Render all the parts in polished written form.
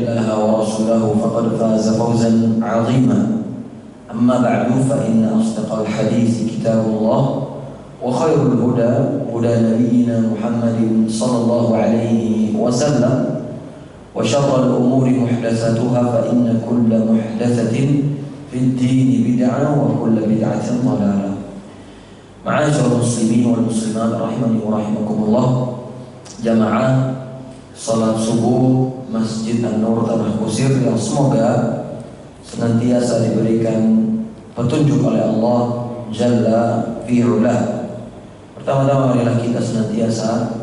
الله ورسوله فقد فاز فوزا عظيما. أما بعد فإن أصدق الحديث كتاب الله وخير الهدى هدى نبينا محمد صلى الله عليه وسلم وشر الأمور محدثاتها فإن كل محدثة في الدين بدعة وكل بدعة ضلالة. Ma'asyiral muslimin wal muslimat rahimani wa rahimakumullah. Jamaah salat subuh Masjid An-Nur Tanah Kusir yang semoga senantiasa diberikan petunjuk oleh Allah Jalla fi'ula. Pertama-tama marilah kita senantiasa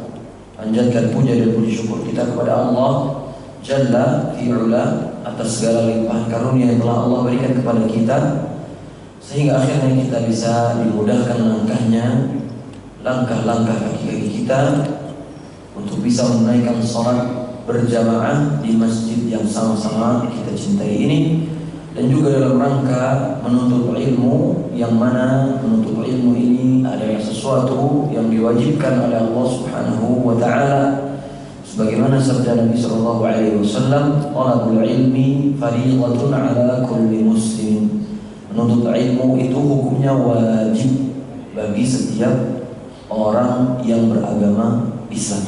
panjatkan puja dan puji syukur kita kepada Allah Jalla fi'ula atas segala limpahan karunia yang telah Allah berikan kepada kita, sehingga akhirnya kita bisa dimudahkan langkah-langkah kaki kita untuk bisa menunaikan sholat berjamaah di masjid yang sama-sama kita cintai ini, dan juga dalam rangka menuntut ilmu, yang mana menuntut ilmu ini adalah sesuatu yang diwajibkan oleh Allah Subhanahu wa Ta'ala, sebagaimana sabda Nabi Sallallahu Alaihi Wasallam, "Talabul ilmi fardhatun ala kulli muslim." Menuntut ilmu itu hukumnya wajib bagi setiap orang yang beragama Islam.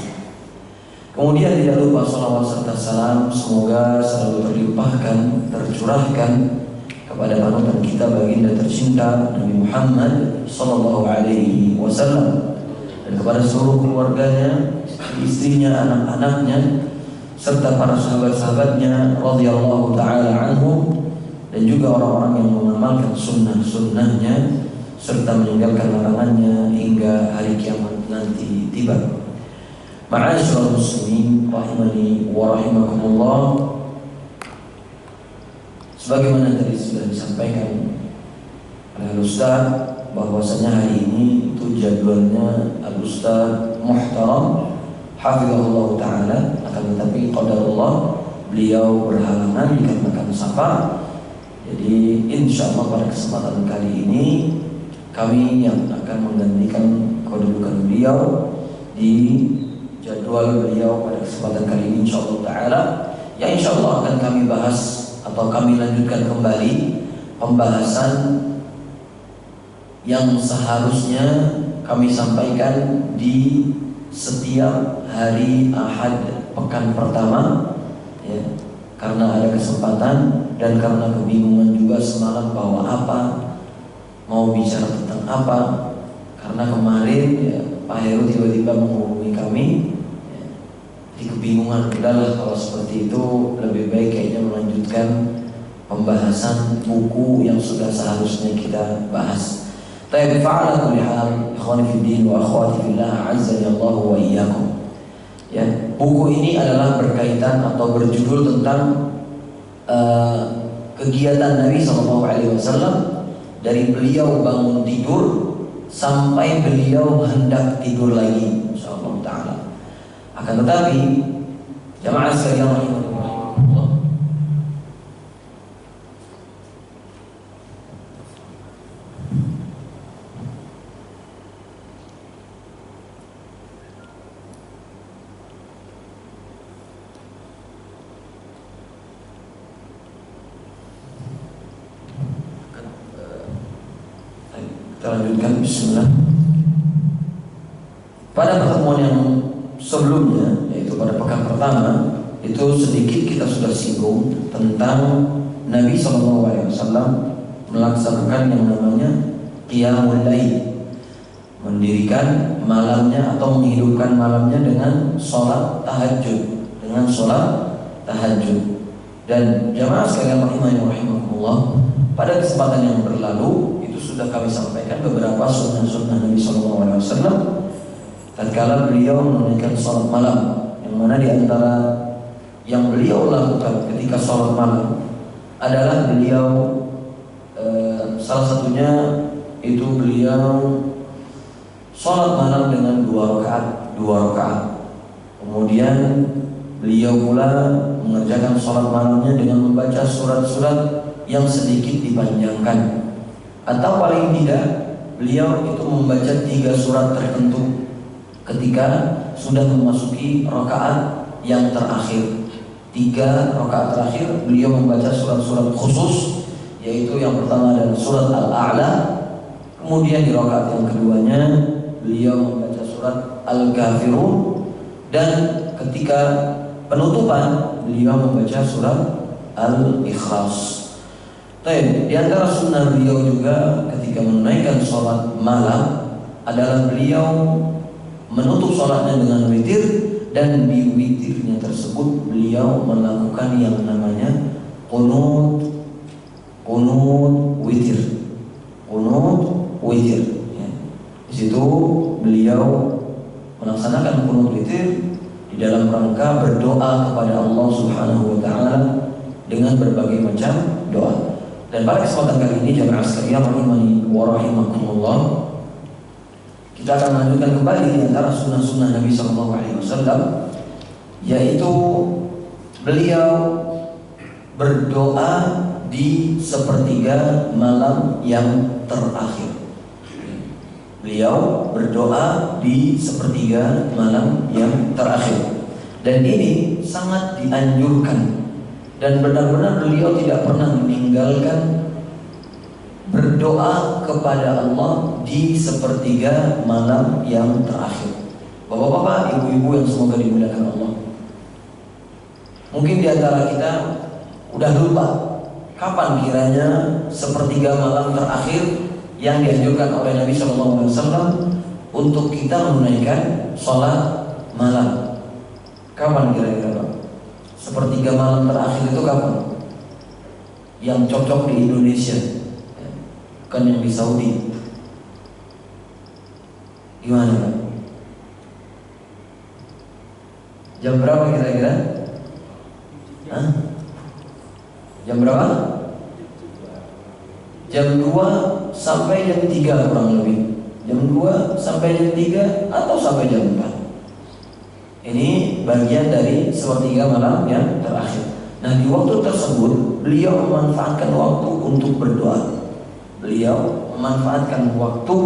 Kemudian tidak lupa salawat serta salam semoga selalu terlimpahkan, tercurahkan kepada panutan kita baginda tercinta Nabi Muhammad Sallallahu Alaihi Wasallam, dan kepada seluruh keluarganya, istrinya, anak-anaknya, serta para sahabat-sahabatnya radhiyallahu ta'ala anhum, dan juga orang-orang yang mengamalkan sunnah-sunnahnya serta meninggalkan larangannya hingga hari kiamat nanti tiba. Ma'asyiral muslimin rahimani wa rahimakumullah. Sebagaimana tadi sudah disampaikan oleh Al-Ustaz bahwasanya hari ini itu jadwalnya Al-Ustaz Muhtaram hafizahullah ta'ala, akan tetapi qadarullah beliau berhalangan dikarenakan safar. Jadi insya Allah pada kesempatan kali ini kami yang akan menggantikan kedudukan beliau di jadwal beliau pada kesempatan kali ini insya Allah ta'ala, yang insya Allah akan kami bahas atau kami lanjutkan kembali pembahasan yang seharusnya kami sampaikan di setiap hari Ahad pekan pertama, ya, karena ada kesempatan dan karena kebingungan juga semalam bahwa apa mau bicara tentang apa, karena kemarin ya, Pak Heru tiba-tiba menghubungi kami, ya, di kebingungan. Udahlah kalau seperti itu lebih baik kayaknya melanjutkan pembahasan buku yang sudah seharusnya kita bahas. Tayyib fa'ala kulli hal, ikhwani fid din wa akhwati fillah, azza Allah wa iyyakum. Ya, buku ini adalah berkaitan atau berjudul tentang kegiatan Nabi Sallallahu Alaihi Wasallam dari beliau bangun tidur sampai beliau hendak tidur lagi, insyaallah taala. Akan tetapi jamaah sekalian rahimahullah, kita lanjutkan. Bismillah. Pada pertemuan yang sebelumnya, yaitu pada pekan pertama, itu sedikit kita sudah singgung tentang Nabi SAW melaksanakan yang namanya Qiyamul Lail, mendirikan malamnya atau menghidupkan malamnya dengan sholat tahajud, Dan jamaah sekalian rahimani wa rahimakumullah, pada kesempatan yang berlalu sudah kami sampaikan beberapa sunnah-sunnah Nabi SAW tatkala beliau menunaikan sholat malam, yang mana di antara yang beliau lakukan ketika sholat malam adalah beliau salah satunya itu beliau sholat malam dengan dua rakaat. Kemudian beliau pula mengerjakan sholat malamnya dengan membaca surat-surat yang sedikit dipanjangkan, atau paling tidak beliau itu membaca 3 surat tertentu ketika sudah memasuki rakaat yang terakhir. 3 rakaat terakhir beliau membaca surat-surat khusus, yaitu yang pertama adalah surat Al-A'la, kemudian di rakaat yang keduanya beliau membaca surat Al-Kafirun, dan ketika penutupan beliau membaca surat Al-Ikhlas. Di antara sunnah beliau juga ketika menunaikan sholat malam adalah beliau menutup sholatnya dengan witir, dan di witirnya tersebut beliau melakukan yang namanya qunut witir. Ya. Di situ beliau melaksanakan qunut witir di dalam rangka berdoa kepada Allah Subhanahu wa taala dengan berbagai macam doa. Dan pada kesempatan kali ini jamaah sekalian rahimani wa rahimakumullah, kita akan melanjutkan kembali di antara sunnah-sunnah Nabi SAW, yaitu beliau berdoa di sepertiga malam yang terakhir. Beliau berdoa di sepertiga malam yang terakhir, dan ini sangat dianjurkan, dan benar-benar beliau tidak pernah meninggalkan berdoa kepada Allah di sepertiga malam yang terakhir. Bapak-bapak, ibu-ibu yang semoga dimuliakan Allah, mungkin di antara kita udah lupa kapan kiranya sepertiga malam terakhir yang dianjurkan oleh Nabi SAW untuk kita menunaikan sholat malam. Kapan kira-kira Pak? Sepertiga malam terakhir itu kapan? Yang cocok di Indonesia, bukan yang di Saudi. Gimana Pak? Jam berapa kira-kira? Jam berapa? Jam 2 sampai jam 3 kurang lebih. Jam 2 sampai jam 3 atau sampai jam 4. Ini bagian dari sepertiga malam yang terakhir. Nah, di waktu tersebut beliau memanfaatkan waktu untuk berdoa. Beliau memanfaatkan waktu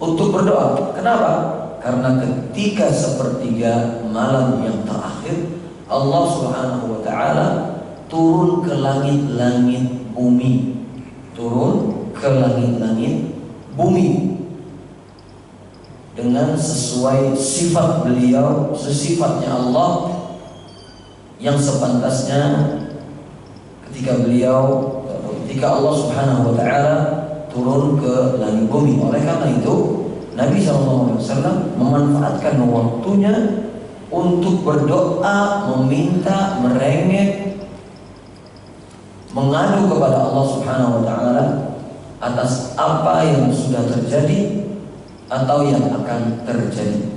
untuk berdoa. Kenapa? Karena ketika sepertiga malam yang terakhir, Allah Subhanahu wa taala turun ke langit-langit bumi. Turun ke langit-langit bumi dengan sesuai sifat beliau, sesifatnya Allah yang sepantasnya ketika Allah Subhanahu wa taala turun ke langit bumi. Oleh karena itu Nabi SAW memanfaatkan waktunya untuk berdoa, meminta, merengek, mengadu kepada Allah Subhanahu wa taala atas apa yang sudah terjadi atau yang akan terjadi.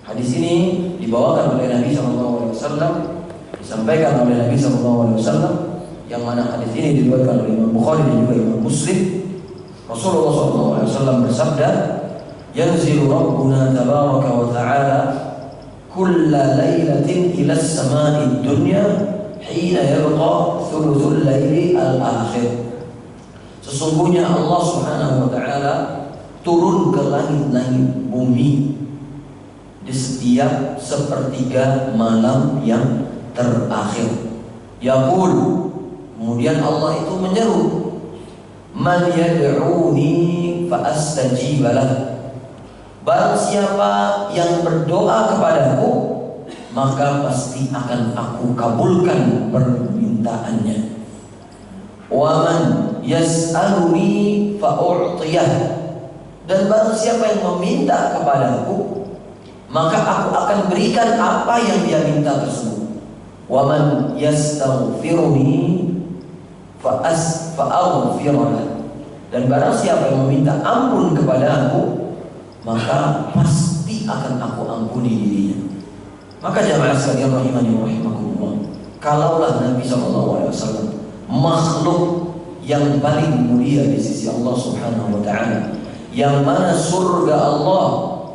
Hadis ini dibawakan oleh Nabi SAW, disampaikan oleh Nabi SAW, yang mana hadis ini diriwayatkan oleh Imam Bukhari dan juga Imam Muslim. Rasulullah SAW bersabda, "Yanzilu Rabbuna tabaraka wa ta'ala kulla lailatin ila as-sama'i ad-dunya hina yabqa thuluthul laili al-akhir." Sesungguhnya Allah Subhanahu wa taala turun ke langit-langit bumi di setiap sepertiga malam yang terakhir. Yaqul, kemudian Allah itu menyeru, "Man yad'uni fa astajib lah." Barang siapa yang berdoa kepadaku, maka pasti akan aku kabulkan permintaannya. Wa man yas'aluni fa u'tiyah. Dan barang siapa yang meminta kepadaku, maka aku akan berikan apa yang dia minta tersebut. Wa man yastaghfiruni fa aghfirlah. Dan barang siapa yang meminta ampun kepada aku, maka pasti akan aku ampuni dirinya. Maka jamaah sekalian rahimani wa rahimakumullah, kalaulah Nabi SAW makhluk yang paling mulia di sisi Allah Subhanahu wa taala, yang mana surga Allah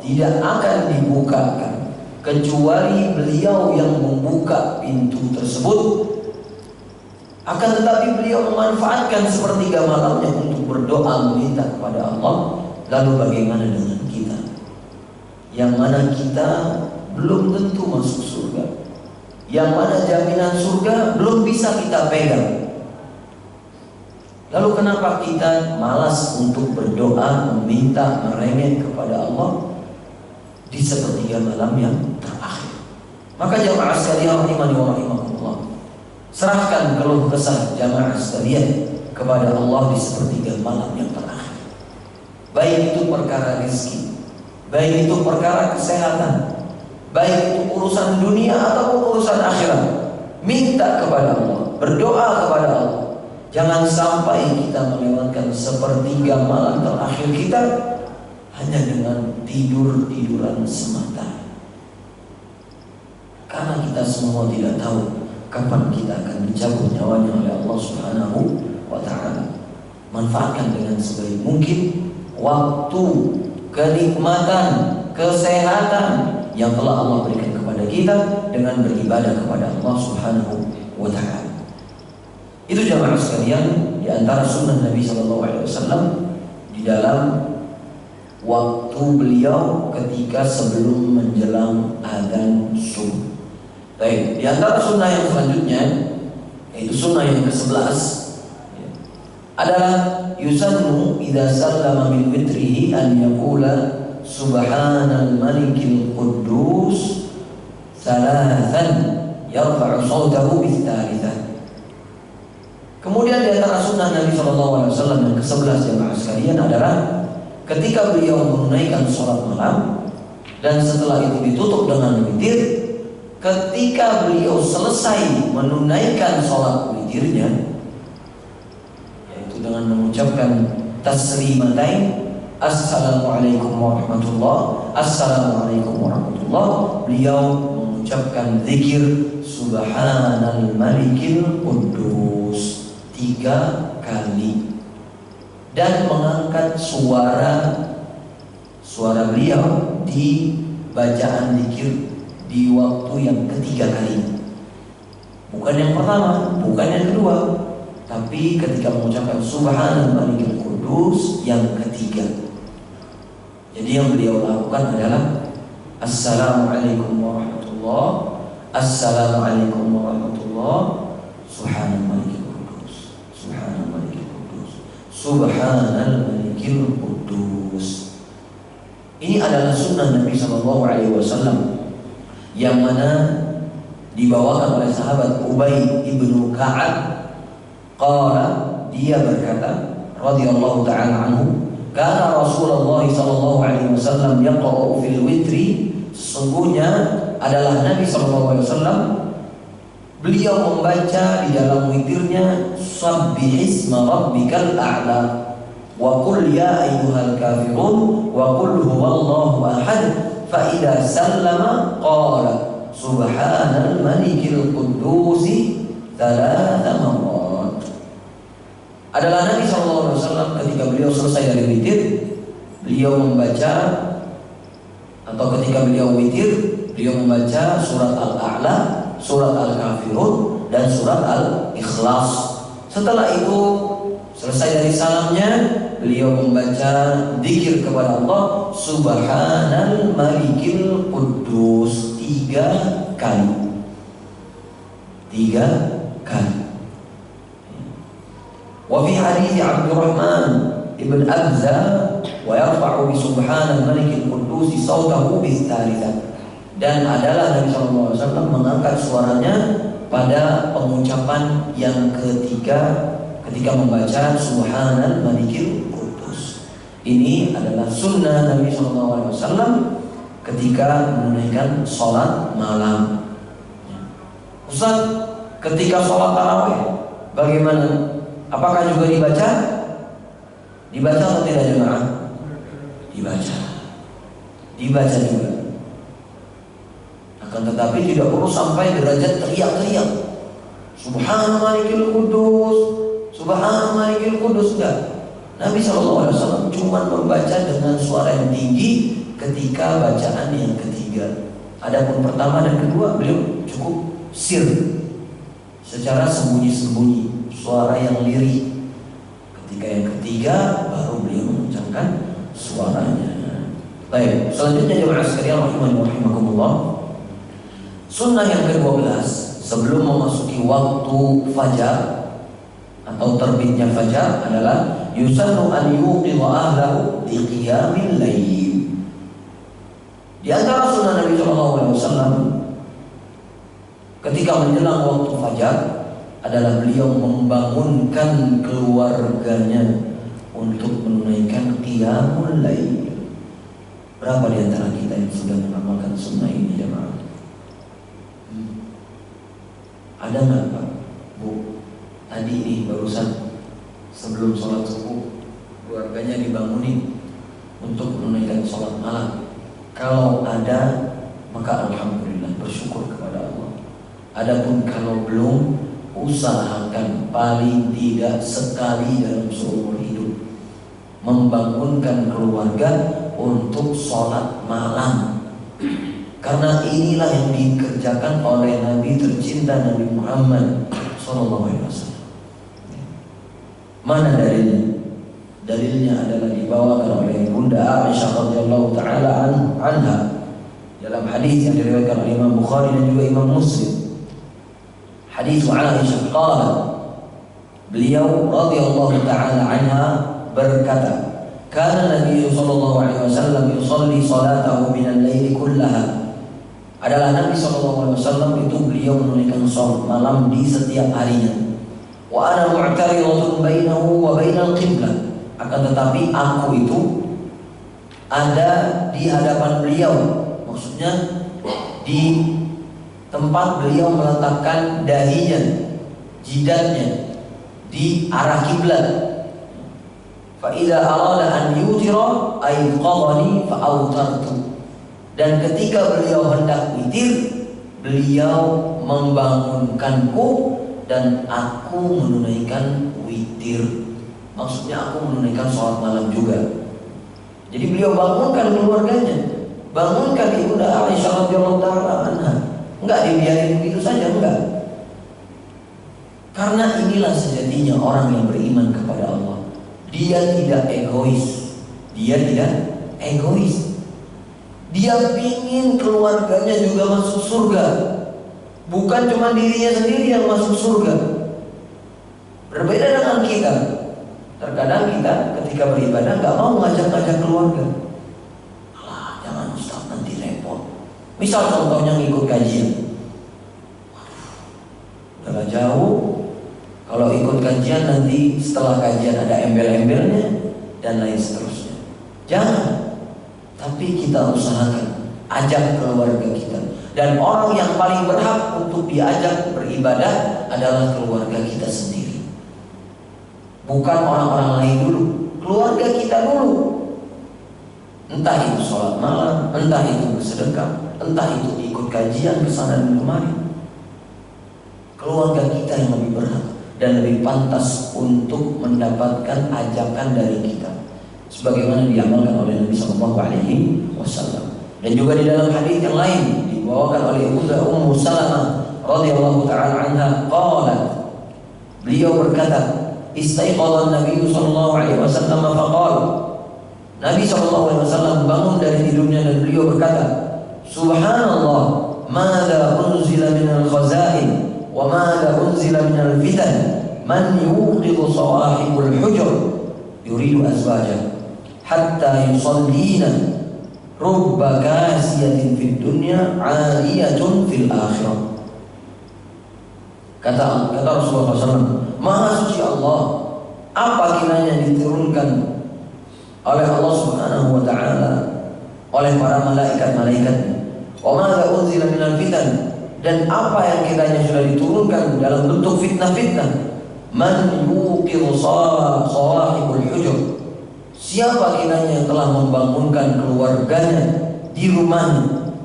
tidak akan dibukakan kecuali beliau yang membuka pintu tersebut, akan tetapi beliau memanfaatkan sepertiga malamnya untuk berdoa meminta kepada Allah. Lalu bagaimana dengan kita, yang mana kita belum tentu masuk surga, yang mana jaminan surga belum bisa kita pegang. Lalu kenapa kita malas untuk berdoa, meminta, merengek kepada Allah di sepertiga malam yang terakhir? Maka jamaah sekalian rahimani wa rahimakumullah, serahkan keluh kesah jamaah sekalian kepada Allah di sepertiga malam yang terakhir. Baik itu perkara rezeki, baik itu perkara kesehatan, baik itu urusan dunia ataupun urusan akhirat. Minta kepada Allah, berdoa kepada Allah. Jangan sampai kita melewatkan sepertiga malam terakhir kita hanya dengan tidur-tiduran semata. Karena kita semua tidak tahu kapan kita akan dicabut nyawanya oleh Allah Subhanahu wa ta'ala. Manfaatkan dengan sebaik mungkin waktu, kenikmatan, kesehatan yang telah Allah berikan kepada kita dengan beribadah kepada Allah Subhanahu wa ta'ala. Itu jamaah sekalian di antara sunnah Nabi SAW di dalam waktu beliau ketika sebelum menjelang adzan subuh. Baik, di antara sunnah yang selanjutnya, yaitu sunnah yang ke-11, adalah yusannu idza sallama min witrihi an yaqula subhanal malikil quddus thalathan yarfa'u sautahu bis thalithah. Kemudian di antara sunnah Nabi SAW yang ke-11 jemaah sekalian adalah ketika beliau menunaikan sholat malam dan setelah itu ditutup dengan witir, ketika beliau selesai menunaikan sholat witirnya, yaitu dengan mengucapkan taslimatain, assalamualaikum warahmatullah, assalamualaikum warahmatullah, beliau mengucapkan zikir subhanal malikil quddus 3 kali dan mengangkat suara beliau di bacaan zikir di waktu yang ketiga kali. Bukan yang pertama, bukan yang kedua, tapi ketika mengucapkan subhanal malikil quddus yang ketiga. Jadi yang beliau lakukan adalah assalamualaikum warahmatullah, assalamualaikum warahmatullah, subhanal malikil quddus, subhanal malikil quddus, subhanal malikil quddus. Ini adalah sunnah Nabi SAW yang mana dibawakan oleh sahabat Ubay ibnu Ka'ab. Qala, dia berkata radhiyallahu ta'ala anhu, kana Rasulullah sallallahu alaihi wasallam yaqra'u fil witri, sesungguhnya adalah Nabi sallallahu alaihi wasallam beliau membaca di dalam witirnya sabbihisma rabbikal a'la wa qul ya ayyuhal kafirun wa qul huwallahu ahad, fa idza sallama qala subhanal malikil quddus thalatha marrat. Adalah Nabi SAW ketika beliau selesai dari witir, beliau membaca, atau ketika beliau witir, beliau membaca surat Al-A'la, surat Al-Kafirun, dan surat Al-Ikhlas. Setelah itu selesai dari salamnya, beliau membaca dzikir kepada Allah subhanal malikil quddus 3 kali. 3 kali. Wa fi hadits Abdurrahman ibn Abza wa yarfa'u bi subhanal malikil quddus sautahu bis thalithah. Dan adalah Nabi SAW mengangkat suaranya pada pengucapan yang ketiga ketika membaca subhanal malikil quddus. Ini adalah sunnah Nabi SAW ketika menunaikan sholat malam. Ustaz, ketika sholat tarawih bagaimana? Apakah juga dibaca? Dibaca atau tidak jemaah? Dibaca. Dibaca juga. Akan tetapi tidak perlu sampai derajat teriak-teriak subhanal malikil quddus, subhanal malikil quddus. Enggak. Nabi SAW cuma membaca dengan suara yang tinggi ketika bacaan yang ketiga. Adapun pertama dan kedua beliau cukup sir, secara sembunyi-sembunyi, suara yang lirih. Ketika yang ketiga baru beliau mengucapkan suaranya. Baik, selanjutnya jemaah sekalian rahimani wa rahimakumullah, Sunnah yang ke-12 sebelum memasuki waktu fajar atau terbitnya fajar adalah yusannu an yuqidha ahlahu li qiyamil lail. Di antara sunnah Nabi SAW ketika menjelang waktu fajar adalah beliau membangunkan keluarganya untuk menunaikan qiyamul lail. Berapa di antara kita yang sudah mengamalkan sunnah ini, jemaah? Ada nggak Pak, Bu? Tadi nih barusan sebelum sholat subuh keluarganya dibangunin untuk menunaikan sholat malam. Kalau ada, maka alhamdulillah, bersyukur kepada Allah. Adapun kalau belum, usahakan paling tidak sekali dalam seumur hidup membangunkan keluarga untuk sholat malam. Karena inilah yang dikerjakan oleh Nabi tercinta Nabi Muhammad SAW. Mana dalilnya? Dalilnya adalah dibawakan oleh Bunda Aisyah radhiyallahu taala anha dalam hadis yang diriwayatkan oleh Imam Bukhari dan juga Imam Muslim. Hadis Aisyah qala, beliau radhiyallahu taala anha berkata, kana Nabi sallallahu alaihi wasallam yusalli salatahu min al-lail kullaha. Adalah Nabi sallallahu alaihi wasallam itu beliau menunaikan salat malam di setiap harinya. Wa ana mu'taridatun bainahu wa bainal qiblah. Akan tetapi aku itu ada di hadapan beliau, maksudnya di tempat beliau meletakkan dahinya, jidatnya di arah kiblat. Fa idza arada an yutira ayqadhani fa awtartu. Dan ketika beliau hendak witir, beliau membangunkanku dan aku menunaikan witir. Maksudnya aku menunaikan sholat malam juga. Jadi beliau bangunkan keluarganya, bangunkan Ibunda Aisyah radhiyallahu taala anha. Enggak dibiarin begitu saja, enggak. Karena inilah sejatinya orang yang beriman kepada Allah. Dia tidak egois. Dia tidak egois. Dia ingin keluarganya juga masuk surga. Bukan cuma dirinya sendiri yang masuk surga. Berbeda dengan kita. Terkadang kita ketika beribadah gak mau ngajak-ngajak keluarga. Alah, jangan Ustaz, nanti repot. Misal contohnya ngikut kajian. Udah jauh. Kalau ikut kajian nanti setelah kajian ada embel-embelnya dan lain seterusnya. Jangan. Tapi kita usahakan ajak keluarga kita. Dan orang yang paling berhak untuk diajak beribadah adalah keluarga kita sendiri. Bukan orang-orang lain dulu, keluarga kita dulu. Entah itu sholat malam, entah itu bersedekah, entah itu ikut kajian kesana dan kemari. Keluarga kita yang lebih berhak dan lebih pantas untuk mendapatkan ajakan dari kita, sebagaimana diamalkan oleh Nabi SAW. Dan juga di dalam hadis yang lain dibawakan oleh Ummu Salamah radhiyallahu taala anha qalat, beliau berkata, istaiqadha Nabi sallallahu alaihi wasallam faqala, Nabi sallallahu alaihi wasallam bangun dari tidurnya dan beliau berkata, subhanallah, madza unzila minal khazain wa madza unzila minal fitan, man yuqidhu sawahibul hujur yuridu azwajah hatta yusallina rubba kasiyatin fid dunya 'aliyatun fil akhirah. Kata Rasulullah SAW, Maha suci Allah, apa kiranya diturunkan oleh Allah Subhanahu wa taala oleh para malaikat-malaikatnya. Wa madza unzila minal fitan, dan apa yang kiranya sudah diturunkan dalam bentuk fitnah-fitnah. Man yuqidhu sawahibul hujur, siapa kiranya yang telah membangunkan keluarganya di rumahnya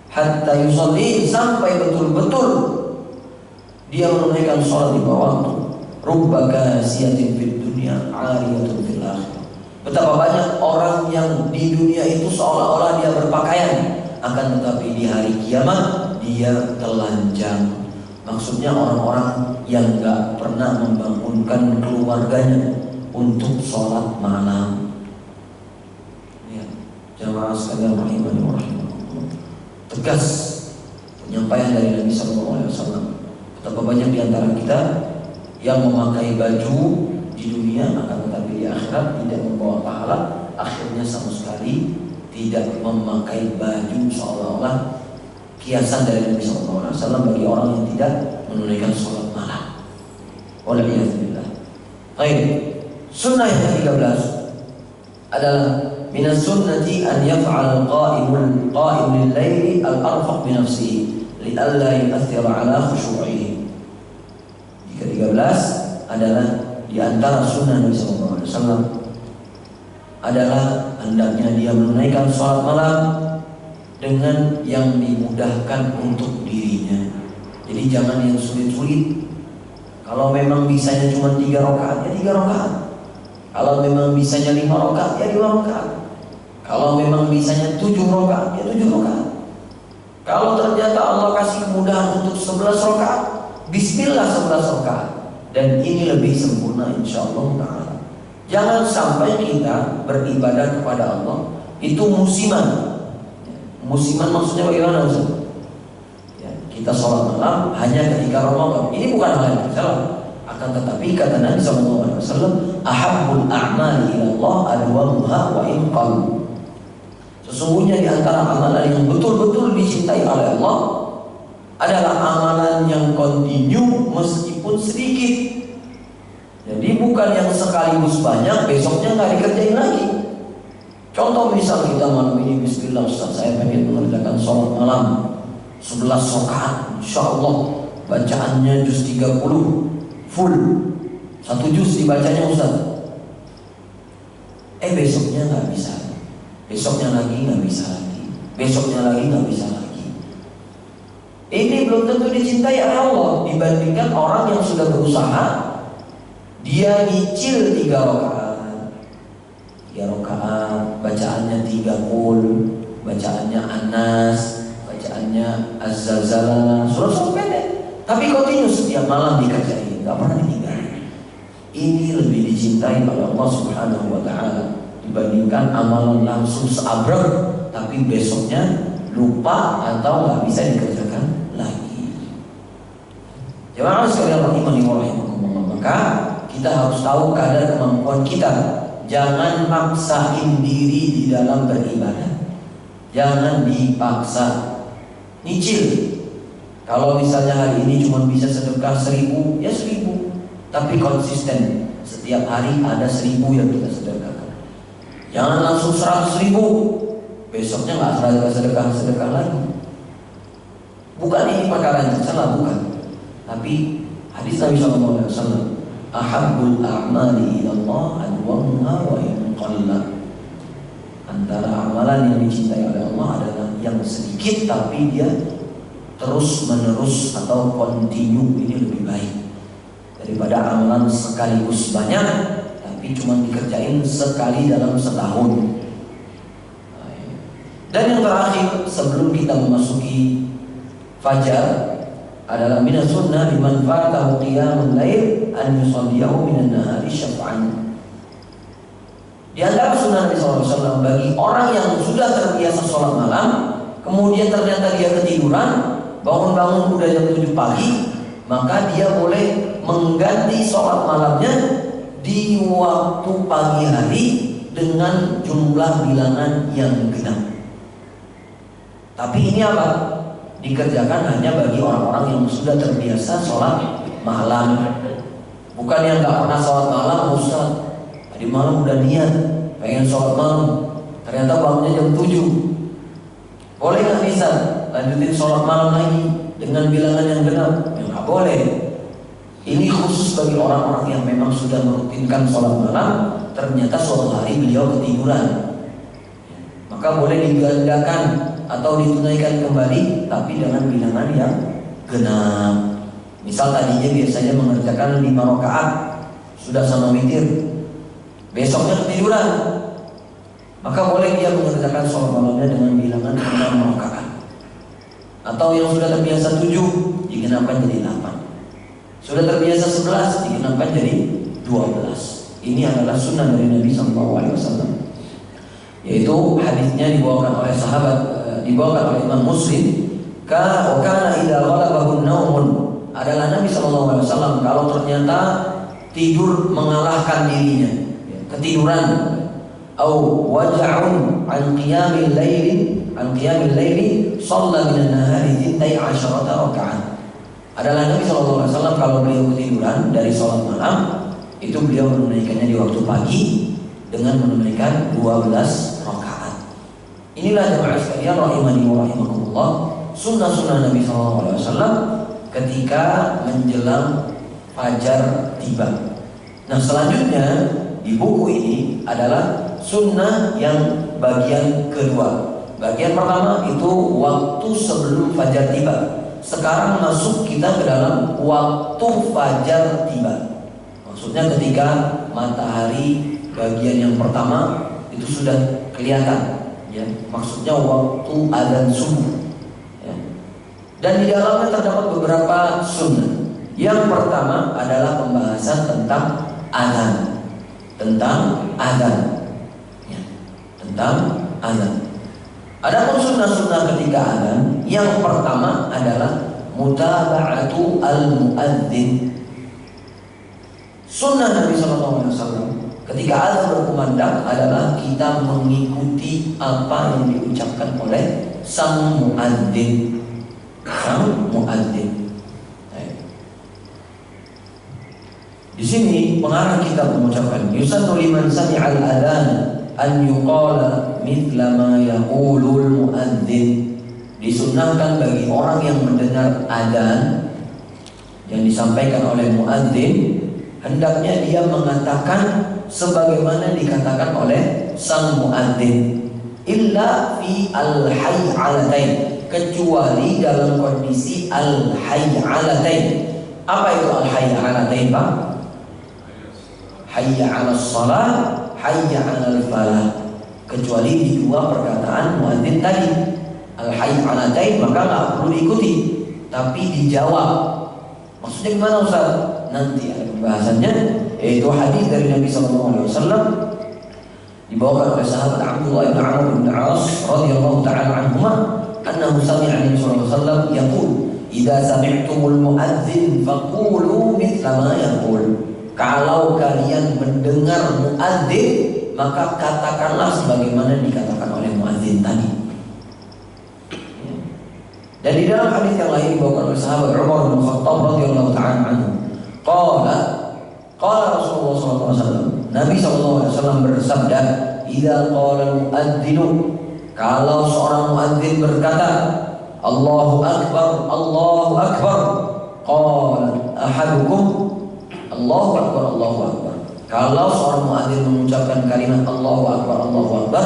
hatta yusalli, sampai betul-betul dia menunaikan sholat di bawah waktu. Rubba kasiyatin fid dunya 'aliyatun fil akhirah. Betapa banyak orang yang di dunia itu seolah-olah dia berpakaian, akan tetapi di hari kiamat dia telanjang. Maksudnya orang-orang yang gak pernah membangunkan keluarganya untuk sholat malam. Ya, jamaah sekalian rahimani wa rahimakumullah. Tegas penyampaian dari Nabi SAW. Betapa banyak di antara kita yang memakai baju di dunia, akan tetapi di akhirat tidak membawa pahala, akhirnya sama sekali tidak memakai baju, seolah-olah kiasan dari Nabi SAW bagi orang yang tidak menunaikan sholat malam. Waliyahzubillah. Baik, sunnah yang ke-13 adalah minas sunnati an yaf'al qa'imul laili al-arfaq bi nafsihi li'alla yu'aththira 'ala khushu'ihi. Yang ke-13 adalah di antara sunnah Nabi SAW adalah hendaknya dia menunaikan sholat malam dengan yang dimudahkan untuk dirinya. Jadi jangan yang sulit-sulit. Kalau memang bisanya cuma 3 rakaat, ya 3 rakaat. Kalau memang bisanya 5 rakaat, ya 5 rakaat. Kalau memang bisanya 7 rakaat, ya 7 rakaat. Kalau ternyata Allah kasih kemudahan untuk 11 rakaat, bismillah 11 rakaat. Dan ini lebih sempurna insyaallah ta'ala. Jangan sampai kita beribadah kepada Allah itu musiman. Musiman maksudnya bagaimana Ustaz? Ya, kita sholat malam hanya ketika Ramadan. Ini bukan hal yang salah. Akan tetapi kata Nabi SAW, ahabbul a'mali ilallah adwamuha wa in qallu. Sesungguhnya di antara amalan yang betul-betul dicintai oleh Allah adalah amalan yang kontinu meskipun sedikit. Jadi bukan yang sekaligus banyak besoknya nggak dikerjain lagi. Contoh misal kita malam ini bismillah Ustaz, saya pengen mengerjakan sholat malam 11 rakaat, insyaallah bacaannya juz 30 full, 1 juz dibacanya Ustaz. Besoknya nggak bisa, besoknya lagi nggak bisa lagi, besoknya lagi nggak bisa lagi. Ini belum tentu dicintai oleh Allah dibandingkan orang yang sudah berusaha, dia nyicil 3 rakaat, 3 rakaat, bacaannya 30, bacaannya Anas, bacaannya Az-Zalzalah, surah pendek, tapi kontinu setiap malam dikerjain, nggak pernah ditinggalin. Ini lebih dicintai oleh Allah Subhanahu Wa Taala dibandingkan amalan langsung seabrek, tapi besoknya lupa atau nggak bisa dikerjakan lagi. Jemaah sekalian rahimani wa rahimakumullah, maka kita harus tahu kadar kemampuan kita. Jangan maksain diri di dalam beribadah. Jangan dipaksa. Nyicil. Kalau misalnya hari ini cuma bisa sedekah 1000, ya 1000. Tapi konsisten. Setiap hari ada 1000 yang kita sedekahkan. Jangan langsung 100.000. Besoknya nggak sedekah lagi. Bukan ini perkara yang salah, bukan. Tapi hadis Nabi SAW, ahabbul a'mali ilallah adwamuha wa in qalla. Antara amalan yang dicintai oleh Allah adalah yang sedikit tapi dia terus menerus atau kontinu, ini lebih baik daripada amalan sekaligus banyak tapi cuma dikerjain sekali dalam setahun. Dan yang terakhir sebelum kita memasuki fajar adalah minas sunnah liman fatahu qiyamul lail an yusalliyahu minan nahari syaf'an. Di antara sunnah Nabi SAW bagi orang yang sudah terbiasa sholat malam, kemudian ternyata dia ketiduran, bangun-bangun udah jam 7 pagi, maka dia boleh mengganti sholat malamnya di waktu pagi hari dengan jumlah bilangan yang genap. Tapi ini apa? Dikerjakan hanya bagi orang-orang yang sudah terbiasa sholat malam. Bukan yang gak pernah sholat malam, Ustaz. Tadi malam udah niat pengen sholat malam, ternyata bangunnya jam 7. Boleh gak bisa lanjutin sholat malam lagi dengan bilangan yang genap? Ya gak boleh. Ini khusus bagi orang-orang yang memang sudah merutinkan sholat malam, ternyata suatu hari beliau ketiduran, maka boleh digandakan atau ditunaikan kembali tapi dengan bilangan yang genap. Misal tadinya biasanya mengerjakan 5 rakaat, sudah sama witir, besoknya ketiduran, maka boleh dia mengerjakan sholat malamnya dengan bilangan 6 rakaat. Atau yang sudah terbiasa 7 digenapkan jadi 8, sudah terbiasa 11 digenapkan jadi 12. Ini adalah sunnah dari Nabi SAW, yaitu hadisnya dibawakan oleh sahabat, dibawakan oleh Imam Muslim Kana idza ghalabahu naumun, adalah Nabi sallallahu alaihi wasallam kalau ternyata tidur mengalahkan dirinya, ketiduran, au waja'un an qiyamil laili shalla min an-nahari 12 rakaat. Adalah Nabi sallallahu alaihi wasallam kalau beliau ketiduran dari salat malam, itu beliau menunaikannya di waktu pagi dengan menunaikan 12 rakaat. Inilah jemaah sekalian rahimani wa rahimakumullah, sunnah-sunnah Nabi sallallahu alaihi wasallam ketika menjelang fajar tiba. Nah, selanjutnya di buku ini adalah sunnah yang bagian kedua. Bagian pertama itu waktu sebelum fajar tiba. Sekarang masuk kita ke dalam waktu fajar tiba. Maksudnya ketika matahari bagian yang pertama itu sudah kelihatan, ya. Maksudnya waktu azan subuh, ya. Dan di dalamnya terdapat beberapa sunnah. Yang pertama adalah pembahasan tentang azan, ya. Tentang azan. Adapun sunnah-sunnah ketika azan, yang pertama adalah mutaba'atu al-muadzin. Sunnah Nabi sallallahu alaihi wasallam ketika azan berkumandang adalah kita mengikuti apa yang diucapkan oleh sang muadzin. Di sini pengarang kita mengucapkan yusannu liman sami'al adzan an yuqala mithla ma yaqulul muadzin. Disunnahkan bagi orang yang mendengar adzan yang disampaikan oleh muadzin, hendaknya dia mengatakan sebagaimana dikatakan oleh sang muadzin, illa fi al-hay'alatain, kecuali dalam kondisi al-hay'alatain. Apa itu al-hay'alatain, Pak? Hayya 'alas shalah, hayya 'alal falah. Kecuali di dua perkataan muadzin tadi, al-hay'alatain, maka nggak perlu diikuti, tapi dijawab. Maksudnya gimana Ustaz? Nanti ada pembahasannya, yaitu hadis dari Nabi sallallahu alaihi wasallam dibawakan oleh sahabat Abdullah bin Amr bin As radhiyallahu ta'ala anhuma, annahu sami'a Nabi sallallahu alaihi wasallam yaqul, "Idza sami'tumul muadzin faqulu mithla ma yaqul." Kalau kalian mendengar muadzin, maka katakanlah sebagaimana dikatakan oleh muadzin tadi. Dan di dalam hadis yang lain dibawakan oleh sahabat Umar bin Khattab radhiyallahu ta'ala anhu, qala Rasulullah sallallahu alaihi wasallam, Nabi sallallahu alaihi wasallam bersabda, "Idza qala al-muadzinu," kalau seorang muadzin berkata, "Allahu akbar, Allahu akbar," qala ahadukum, Allahu akbar, Allahu akbar. Kalau seorang muadzin mengucapkan kalimat Allahu akbar, Allahu akbar,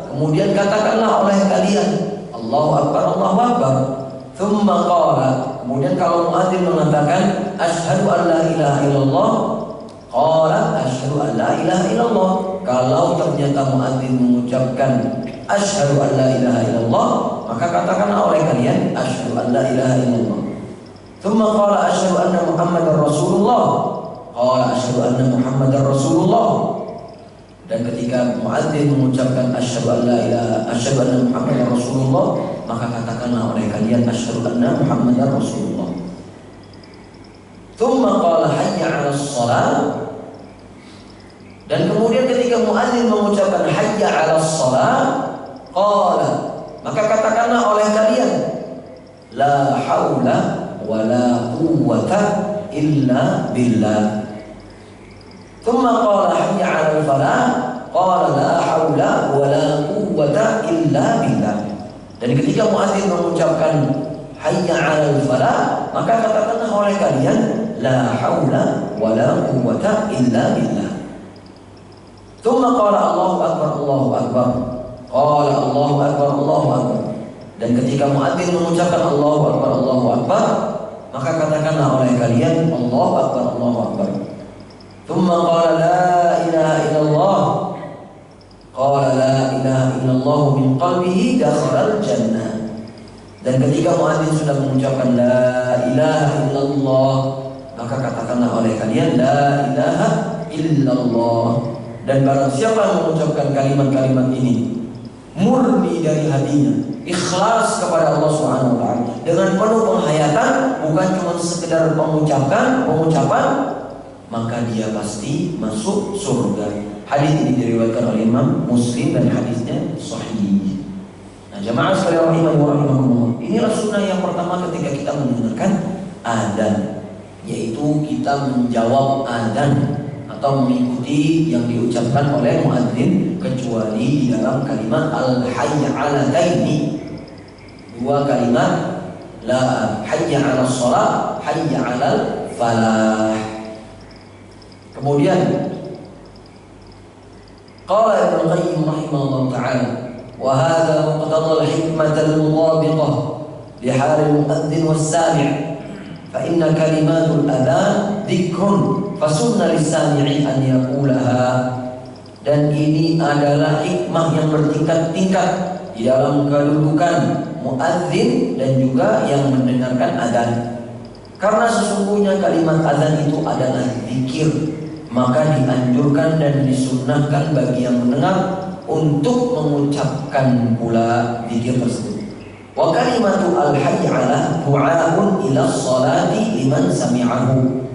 kemudian katakanlah oleh kalian Allahu akbar, Allahu akbar. Thumma qala, kemudian kalau muadzin mengatakan asyhadu an la ilaha illallah, qala asyhadu an la ilaha illallah. Kalau ternyata muadzin mengucapkan asyhadu an la ilaha illallah, maka katakanlah oleh kalian asyhadu an la ilaha illallah. Thumma qala asyhadu anna Muhammadar Rasulullah, qala asyhadu anna Muhammadar Rasulullah. Dan ketika muadzin mengucapkan asyhadu an la ilaha, asyhadu anna Muhammadar Rasulullah, maka katakanlah oleh kalian asyhadu anna Muhammadar Rasulullah. Tsumma qala hayya 'alas shalah. Dan kemudian ketika muadzin mengucapkan hayya 'alas shalah, qala, maka katakanlah oleh kalian la haula wala quwwata illa billah. Tsumma qala hayya 'alal falah, qala la haula wala quwwata illa billah. Dan ketika muadzin mengucapkan hayya 'alal falah, maka katakanlah oleh kalian la haula wala quwwata illa billah. Tsumma qala Allahu akbar, Allahu akbar, qala Allahu akbar, Allahu akbar. Dan ketika muadzin mengucapkan Allahu akbar, Allahu akbar, maka katakanlah oleh kalian Allahu akbar, Allahu akbar. Tsumma qala la ilaha illallah, qala la ilaha illallah min qalbihi dakhala al-jannah. Dan ketika muadzin sudah mengucapkan la ilaha illallah, maka katakanlah oleh kalian la ilaha illallah. Dan barang siapa yang mengucapkan kalimat-kalimat ini, murni dari hatinya, ikhlas kepada Allah Subhanahu wa taala dengan penuh penghayatan, bukan cuma sekedar pengucapan, maka dia pasti masuk surga. Hadis ini diriwayatkan oleh Imam Muslim dan hadisnya sahih. Nah, jamaah sekalian rahimani wa rahimakumullah. Inilah sunnah yang pertama ketika kita mendengarkan adzan, yaitu kita menjawab adzan atau mengikuti yang diucapkan oleh muadzin, kecuali di dalam kalimat al-hayy 'alataini. Dua kalimat, la hayya 'alas shalah, hayya 'alal falah. Kemudian qala Ibnu Qayyim rahimahullah ta'ala, wa hadha muqtada al-hikmah al-mutabiqah li hal al-muadzin was-sami'. Fa inna kalimatul adzan dzikrun fasunna lis-sami'i an yaqulaha. Dan ini adalah hikmah yang bertingkat-tingkat di dalam kedudukan muadzin dan juga yang mendengarkan adzan. Karena sesungguhnya kalimat adzan itu adalah zikir, maka dianjurkan dan disunnahkan bagi yang mendengar untuk mengucapkan pula zikir tersebut. Wa kalimatu al-hayy 'ala du'a'un ila sholati liman sami'ahu.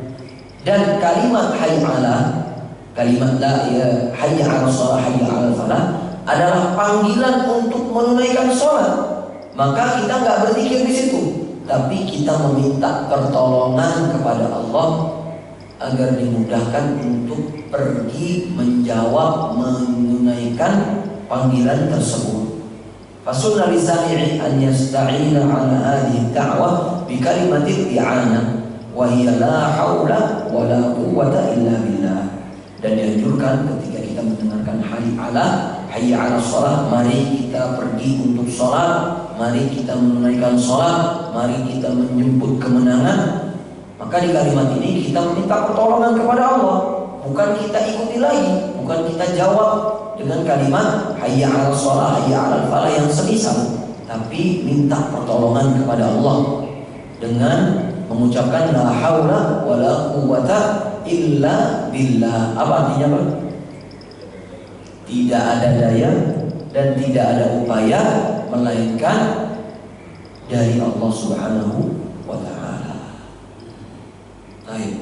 Dan kalimat hayy 'ala, kalimat la ya hayy 'ala shalah, hayy 'ala falah adalah panggilan untuk menunaikan sholat. Maka kita enggak berzikir di situ, tapi kita meminta pertolongan kepada Allah agar dimudahkan untuk pergi menjawab, menunaikan panggilan tersebut. Fasunna lisami'i an yasta'ina 'ala hadhihi ad-da'wah bi kalimatil i'anah wa hiya la haula wa la quwwata illa billah. Dan dianjurkan ketika kita mendengarkan hayya 'ala shalah, mari kita pergi untuk sholat, mari kita menunaikan sholat, mari kita menjemput kemenangan. Maka di kalimat ini kita meminta pertolongan kepada Allah, bukan kita ikuti lagi, bukan kita jawab dengan kalimat hayya 'ala shalah, hayya 'alal falah yang semisal, tapi minta pertolongan kepada Allah dengan mengucapkan la haula wala quwwata illa billah. Apa artinya, Pak? Tidak ada daya dan tidak ada upaya melainkan dari Allah Subhanahu wa taala. Baik.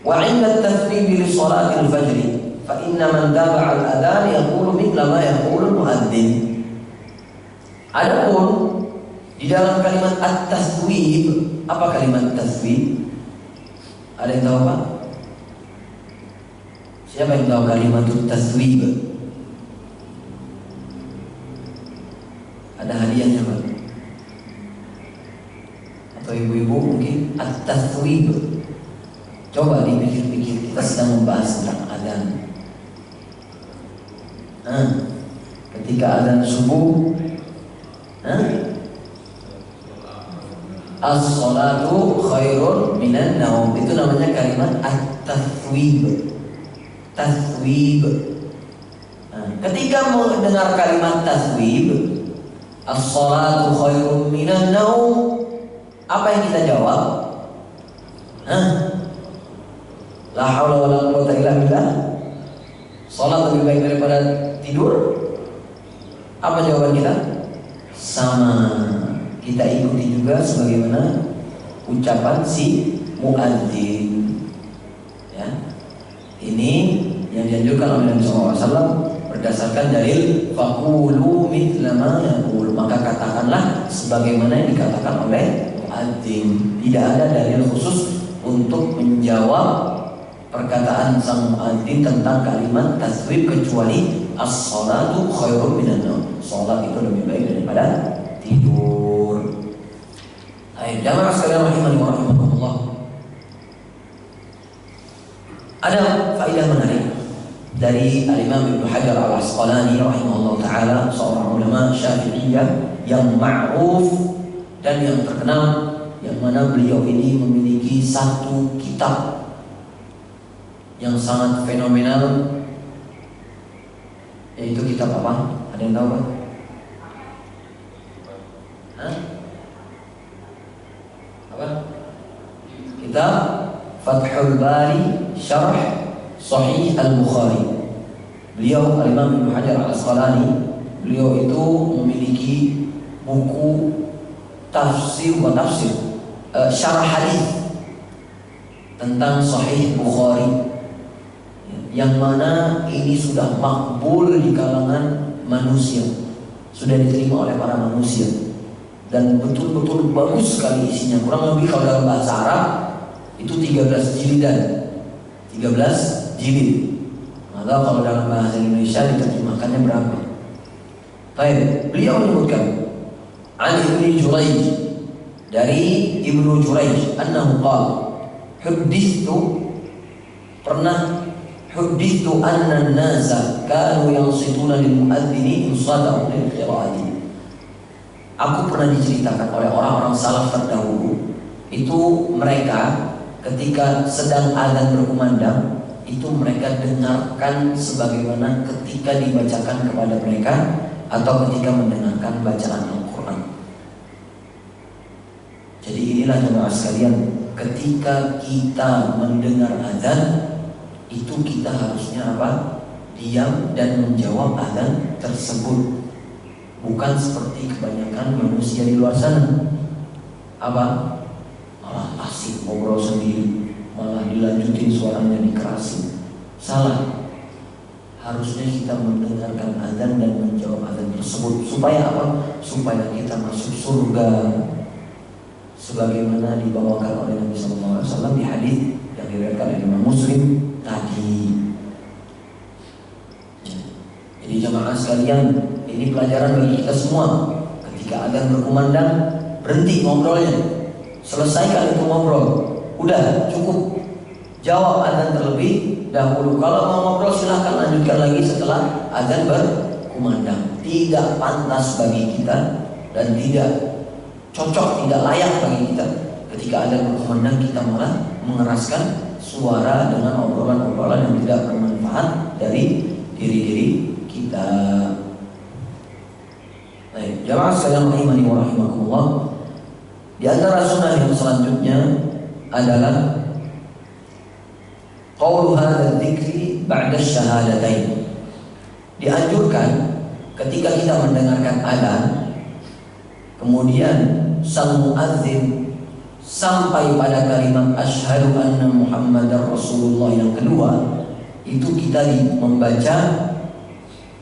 Wa 'inda at-tathrib li salatil fajr fa inna man taba'a al-adhan yaqulu mithla ma yaqulu al-muadzin. Adapun di dalam kalimat at-taswib, apa kalimat taswib? Ada yang tahu, Pak? Siapa yang tahu kalimat taswib? Ada hadiahnya, Pak? Atau ibu-ibu mungkin at-taswib. Coba dipikir-pikir, kita sedang membahas tentang adzan. Ketika adzan subuh, as-salatu khairun minan naum, itu namanya kalimat at-taswib. Taswib. Ketika mendengar kalimat taswib, as-salatu khairun minan naum, apa yang kita jawab? La haula wala quwwata illa billah. Salat lebih baik daripada tidur. Apa jawaban kita? Sama. Kita ikuti juga sebagaimana ucapan si muadzin. Ya. Ini yang dianjurkan oleh Nabi SAW berdasarkan dalil faqulu mithla ma yaqul, maka katakanlah sebagaimana yang dikatakan oleh muadzin. Tidak ada dalil khusus untuk menjawab perkataan sang muadzin tentang kalimat taswib kecuali as-salatu khairun minan naum. Salat itu lebih baik daripada tidur. Hai jamaah sekalian rahimani wa rahimakumullah. Ada faedah menarik dari Al-Imam Ibnu Hajar Al-Asqalani rahimahullah taala, seorang ulama Syafi'iyah yang ma'ruf dan yang terkenal, yang mana beliau ini memiliki satu kitab yang sangat fenomenal, yaitu kitab apa? Ada yang tahu, Pak? Apa? Kitab Fathul Bari Syarh Sahih Al-Bukhari. Beliau Al-Imam Ibnu Hajar Al-Asqalani Beliau itu memiliki buku syarah hadis tentang Sahih Bukhari, yang mana ini sudah makbul di kalangan manusia, sudah diterima oleh para manusia, dan betul-betul bagus sekali isinya. Kurang lebih kalau dalam bahasa Arab itu 13 jilid. Maka kalau dalam bahasa Indonesia diterjemahkannya berapa? Baik, beliau menyebutkan Ali bin Juraij, dari Ibnu Juraij, annahu qala Huddithu anna an-nasa kanu yansituna lil muadzini insatahu lil qiraati. Aku pernah diceritakan oleh orang-orang salaf terdahulu, itu mereka ketika sedang azan berkumandang, itu mereka dengarkan sebagaimana ketika dibacakan kepada mereka atau ketika mendengarkan bacaan Al-Quran. Jadi inilah jemaah sekalian, ketika kita mendengar azan, itu kita harusnya apa? Diam dan menjawab azan tersebut. Bukan seperti kebanyakan manusia di luar sana, apa? Malah asik ngobrol sendiri, malah dilanjutin suaranya dikerasin. Salah. Harusnya kita mendengarkan azan dan menjawab azan tersebut. Supaya apa? Supaya kita masuk surga, sebagaimana dibawakan oleh Nabi SAW di hadis yang diriwayatkan oleh Imam Muslim tadi. Jadi jemaah sekalian, ini pelajaran bagi kita semua. Ketika azan berkumandang, berhenti ngobrolnya, selesaikan itu ngobrol. Udah cukup. Jawab azan terlebih dahulu. Kalau mau ngobrol silahkan lanjutkan lagi setelah azan berkumandang. Tidak pantas bagi kita dan tidak cocok, tidak layak bagi kita ketika azan berkumandang kita malah mengeraskan suara dengan obrolan-obrolan yang tidak bermanfaat dari diri-diri kita. Baik, jamaah sekalian rahimani wa rahimakumullah. Di antara sunnah yang selanjutnya adalah qaulu hadzal dzikri ba'da syahadatain. Dianjurkan ketika kita mendengarkan azan, kemudian sang muadzin sampai pada kalimat asyhadu anna Muhammadar Rasulullah yang kedua, itu kita membaca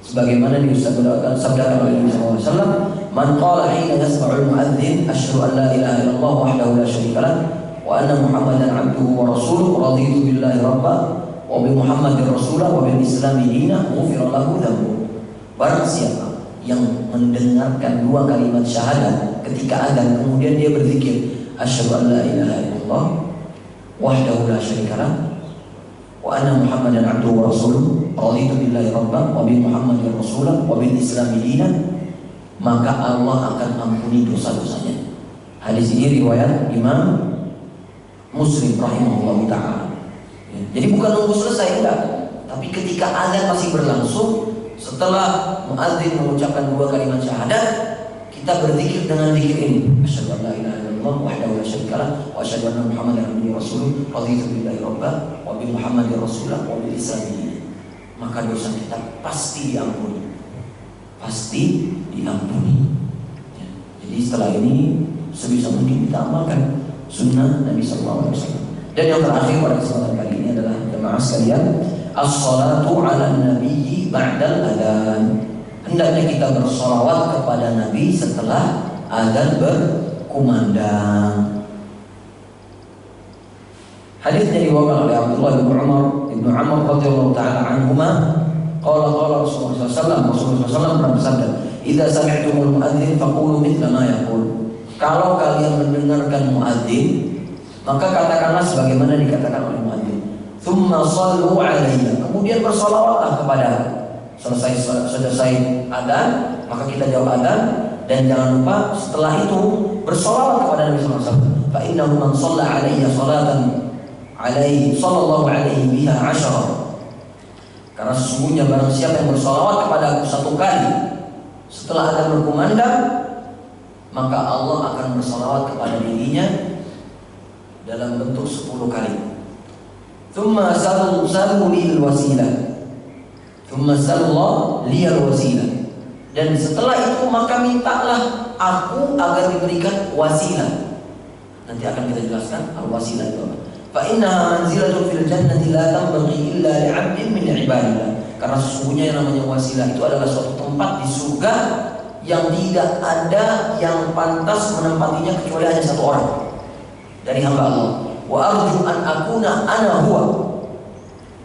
sebagaimana disabdakan oleh Nabi SAW, man qala hina yasma'ul muadzin asyhadu an la ilaha illallah wahdahu la syarika lah wa anna Muhammadan abduhu wa rasuluhu raditu billahi rabba wa bi Muhammadin rasulah wa bil islami dina ghufira lahu dhanbu. Barang siapa yang mendengarkan dua kalimat syahadat ketika azan, kemudian dia berzikir asyhadu an la ilaha illallah wahdahu la syarika lah wa anna Muhammadan abduhu wa rasuluhu raditu billahi rabba wa bi Muhammadin rasulah wa bil islami dina, maka Allah akan ampuni dosa-dosanya. Hadis ini riwayat Imam Muslim rahimahullah ta'ala. Jadi bukan nunggu selesai, enggak, tapi ketika azan masih berlangsung, setelah muadzin mengucapkan dua kalimat syahadat, kita berzikir dengan zikir ini, asyhadu an la ilaha illallah wahdahu la syarika lah wa asyhadu anna Muhammadan abduhu wa rasuluhu raditu billahi rabba wa bi Muhammadin rasulah wa bil islami, maka dosa kita pasti diampuni. Pasti diampuni. Jadi setelah ini sebisa mungkin kita amalkan sunnah Nabi SAW. Dan yang terakhir pada kesempatan kali ini adalah jemaah sekalian, as-salatu ala nabiyyi ba'dal adzan. Hendaknya kita bersolawat kepada Nabi setelah adzan berkumandang. Hadisnya dibawakan oleh Abdullah bin Umar radhiyallahu taala anhuma, qala Rasulullah SAW pernah bersabda, idza sami'tumul muadzin faqulu mithla ma yaqul. Kalau kalian mendengarkan muadzin, maka katakanlah sebagaimana dikatakan oleh muadzin. Tsumma shallu 'alayya. Kemudian bersolawatlah kepada. Selesai adzan, maka kita jawab adzan, dan jangan lupa setelah itu bersolawat kepada Nabi SAW. Fa innahu man shalla 'alayya salatan 'alaihi sallallahu 'alaihi biha 'ashara. Karena sesungguhnya barang siapa yang bersolawat kepada aku satu kali setelah adzan berkumandang, maka Allah akan bersolawat kepada dirinya dalam bentuk 10 kali. Tsumma salu lil wasilah. Tsumma sallallahu liyal wasilah. Dan setelah itu maka mintalah aku agar diberikan wasilah. Nanti akan kita jelaskan al-wasilah itu apa. Fa innaha manzilatun fil jannati la tanbaghi illa li'abdin min ibadillah. Karena sesungguhnya yang namanya wasilah itu adalah suatu tempat di surga yang tidak ada yang pantas menempatinya kecuali hanya satu orang dari hamba Allah. Wa arju an akuna ana huwa.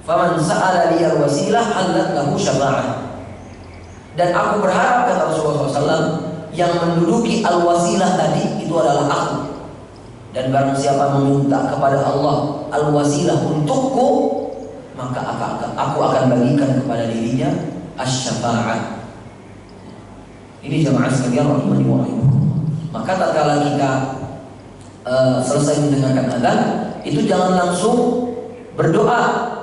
Faman sa'ala liyal wasilah halat lahu syafa'ah. Dan aku berharap, kata Rasulullah SAW, yang menduduki al-wasilah tadi itu adalah aku. Dan barang siapa meminta kepada Allah al-wasilah untukku, maka aku akan bagikan kepada dirinya asy-syafa'ah. Ini jamaah sekalian rahimani wa rahimakumullah. Maka tatkala kita selesai mendengarkan azan, itu jangan langsung berdoa,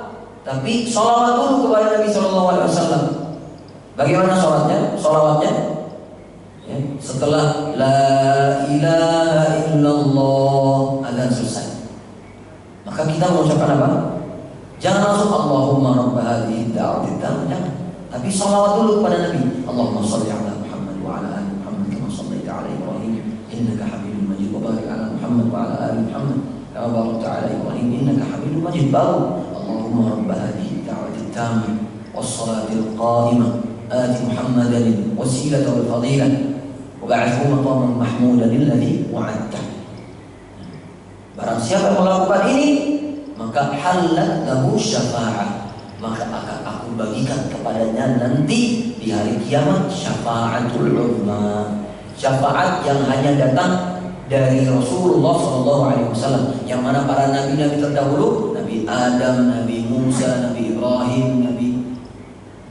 tapi sholawat dulu kepada Nabi SAW. Bagaimana sholawatnya? Ya, setelah la ilaha illallah azan selesai, maka kita mengucapkan apa? Jangan langsung Allahumma rabb hadhihi da'wati tammah, jangan. Tapi sholawat dulu kepada Nabi. Allahumma shalli ala Muhammad wa ala ali Muhammad kama shallaita ala Ibrahim innaka Hamidum Majid wa barik ala Muhammad wa ala ali Muhammad kama barakta ala Ibrahim innaka Hamidum Majid. Baru Allahumma rabb hadhihi da'wati tammah was-salatil qa'imah آتِ محمدا الوسيلة والفضيلة وبعثه مقاما محمودا الذي وعدته. Barang siapa yang melakukan ini, maka halat lahu syafa'ah, maka akan aku bagikan kepadanya nanti di hari kiamat syafa'atul uzma, syafaat yang hanya datang dari Rasulullah SAW, yang mana para nabi-nabi terdahulu, Nabi Adam, Nabi Musa, Nabi Ibrahim, Nabi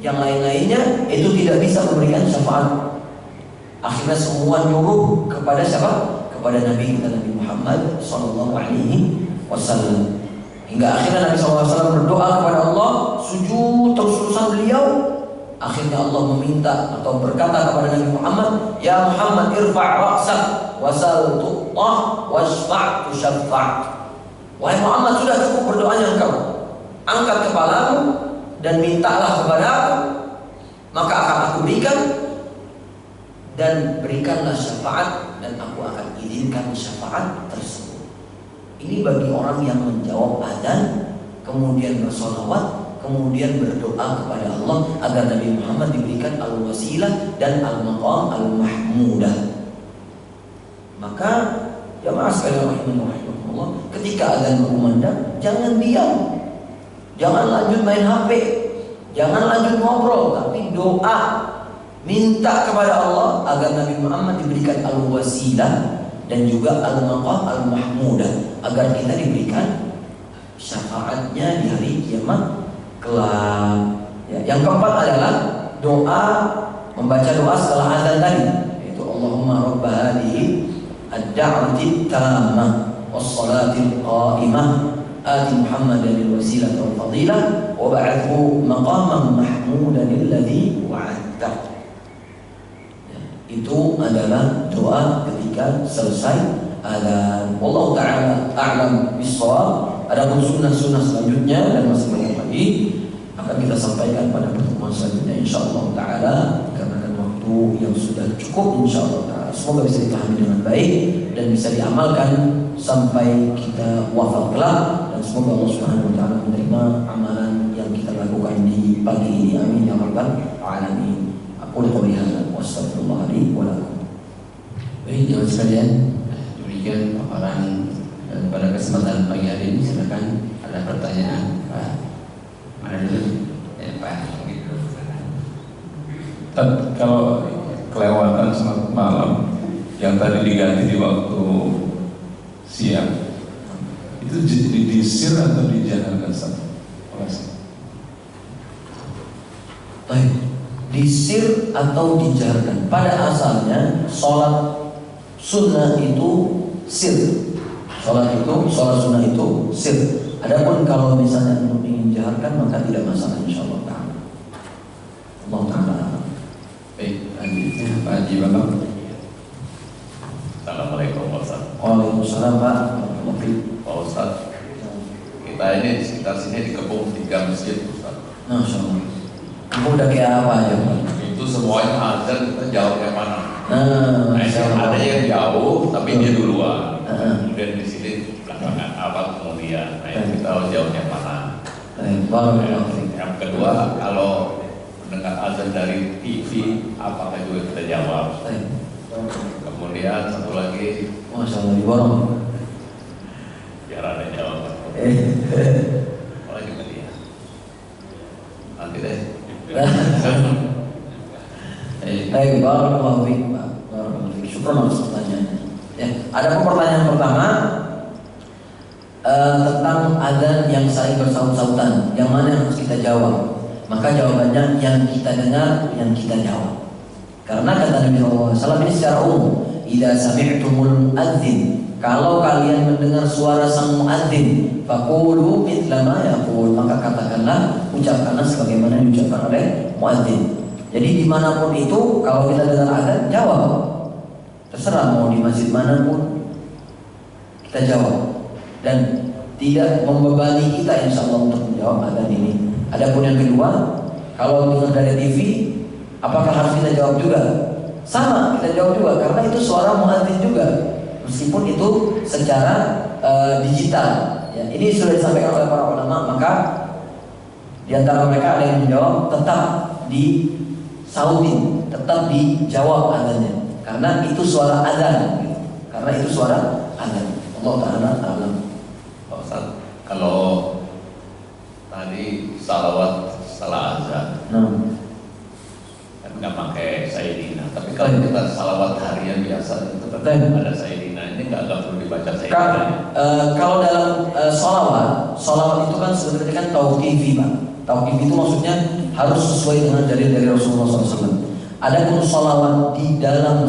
yang lain-lainnya itu tidak bisa memberikan syafaat. Akhirnya semua nyuruh kepada siapa? Kepada Nabi kita, Nabi Muhammad SAW. Hingga akhirnya Nabi SAW berdoa kepada Allah, sujud terus-terusan beliau. Akhirnya Allah meminta atau berkata kepada Nabi Muhammad, ya Muhammad irfa' ra'sak wasal tu'tah wasfa' tusyaffa'. Wahai Muhammad, sudah cukup berdoanya engkau. Angkat kepalamu dan mintalah kepada aku, maka akan aku berikan, dan berikanlah syafaat dan aku akan izinkan syafaat tersebut. Ini bagi orang yang menjawab adzan, kemudian bersolawat, kemudian berdoa kepada Allah agar Nabi Muhammad diberikan al-wasilah dan al-maqam al-mahmudah. Maka jamaah sekalian rahimahullah, ketika adzan berkumandang, jangan diam. Jangan lanjut main HP, jangan lanjut ngobrol, tapi doa, minta kepada Allah agar Nabi Muhammad diberikan al-wasilah dan juga al-maqam al-mahmudah, agar kita diberikan syafaatnya di hari kiamat kelak. Ya, yang keempat adalah doa, membaca doa setelah azan tadi, yaitu Allahumma rabb hadhihi ad-da'wati tammah was-salatil qa'imah آتِ محمدا الوسيلة والفضيلة وبعثه مقاما محمودا الذي وعدته. Itu adalah doa ketika selesai adzan. Wallahu ta'ala a'lam bis-shawab. Adapun sunnah-sunnah selanjutnya dan masih banyak lagi akan kita sampaikan pada pertemuan selanjutnya insyaallah taala, karena waktu yang sudah cukup insyaallah taala. Semoga bisa dipahami dengan baik dan bisa diamalkan sampai kita wafat kelak, dan semoga Allah Subhanahu wa taala menerima amalan yang kita lakukan di pagi ini. Amin ya rabbal alamin. Aku qouli hadza wa astaghfirullah li wa lakum. Baik, jemaah sekalian, demikian paparan pada kesempatan pagi hari ini. Silakan ada pertanyaan, Pak. Mana dulu? Ya, Pak. Kalau kelewatan sholat malam yang tadi diganti di waktu siang, itu disir atau dijalankan satu? Baik, disir atau dijaharkan. Pada asalnya sholat sunnah itu sir. Sholat sunnah itu sir. Adapun kalau misalnya untuk ingin jaharkan, maka tidak masalah insyaallah taala. Allah taala. Baik, lanjutnya Pak Haji Bambang. Assalamualaikum Pak Ustaz. Waalaikumsalam Pak. Pak Ustaz, kita ini di sekitar sini dikepung 3 masjid Ustaz. Masya Allah. Kamu udah kayak apa aja Pak? Itu itu semuanya azan, kita jawab yang mana? Nah, Ada yang jauh tapi dia duluan. Kemudian di sini belakangan apa kemudian, kita harus jawab yang mana? Yang kedua, kalau mendengar azan dari TV, apakah juga kita jawab? Kemudian satu lagi, Masya Allah diborong. biar ada jawaban. Apalagi tadi ya? Nanti deh. Baik, barakallahu fiik, Pak. Barakallahu fiik. Syukran atas pertanyaannya. Ya, ada pertanyaan pertama tentang adzan yang saling bersaut-sautan. Yang mana yang harus kita jawab? Maka jawabannya yang kita dengar, yang kita jawab. Karena kata Nabi SAW ini secara umum, idza sami'tumul muadzin, kalau kalian mendengar suara sang muadzin, faqulu mithla ma yaqul, maka katakanlah, ucapkanlah sebagaimana diucapkan oleh muadzin. Jadi dimanapun itu, kalau kita dengar adzan, jawab. Terserah mau di masjid manapun, kita jawab. Dan tidak membebani kita insya Allah untuk menjawab adzan ini. Adapun yang kedua, kalau dengar dari TV, apakah harus kita jawab juga? Sama, kita jawab juga karena itu suara muadzin juga, meskipun itu secara digital. Ya, ini sudah disampaikan oleh para ulama, maka di antara mereka ada yang menjawab tetap disautin, tetap dijawab adzannya, karena itu suara adzan, gitu. Karena itu suara adzan. Allah Taala alam. Pak Ustaz, kalau tadi salawat salah azan, kan nggak pakai Sayyidina. Tapi kalau kita salawat harian biasa itu kan ada Sayyidina. Ini nggak perlu dibaca Sayyidina. Kalau dalam salawat itu kan sebenarnya kan tauqifi, Pak. Tauqifi itu maksudnya harus sesuai dengan dari Rasulullah SAW. Adapun salawat di dalam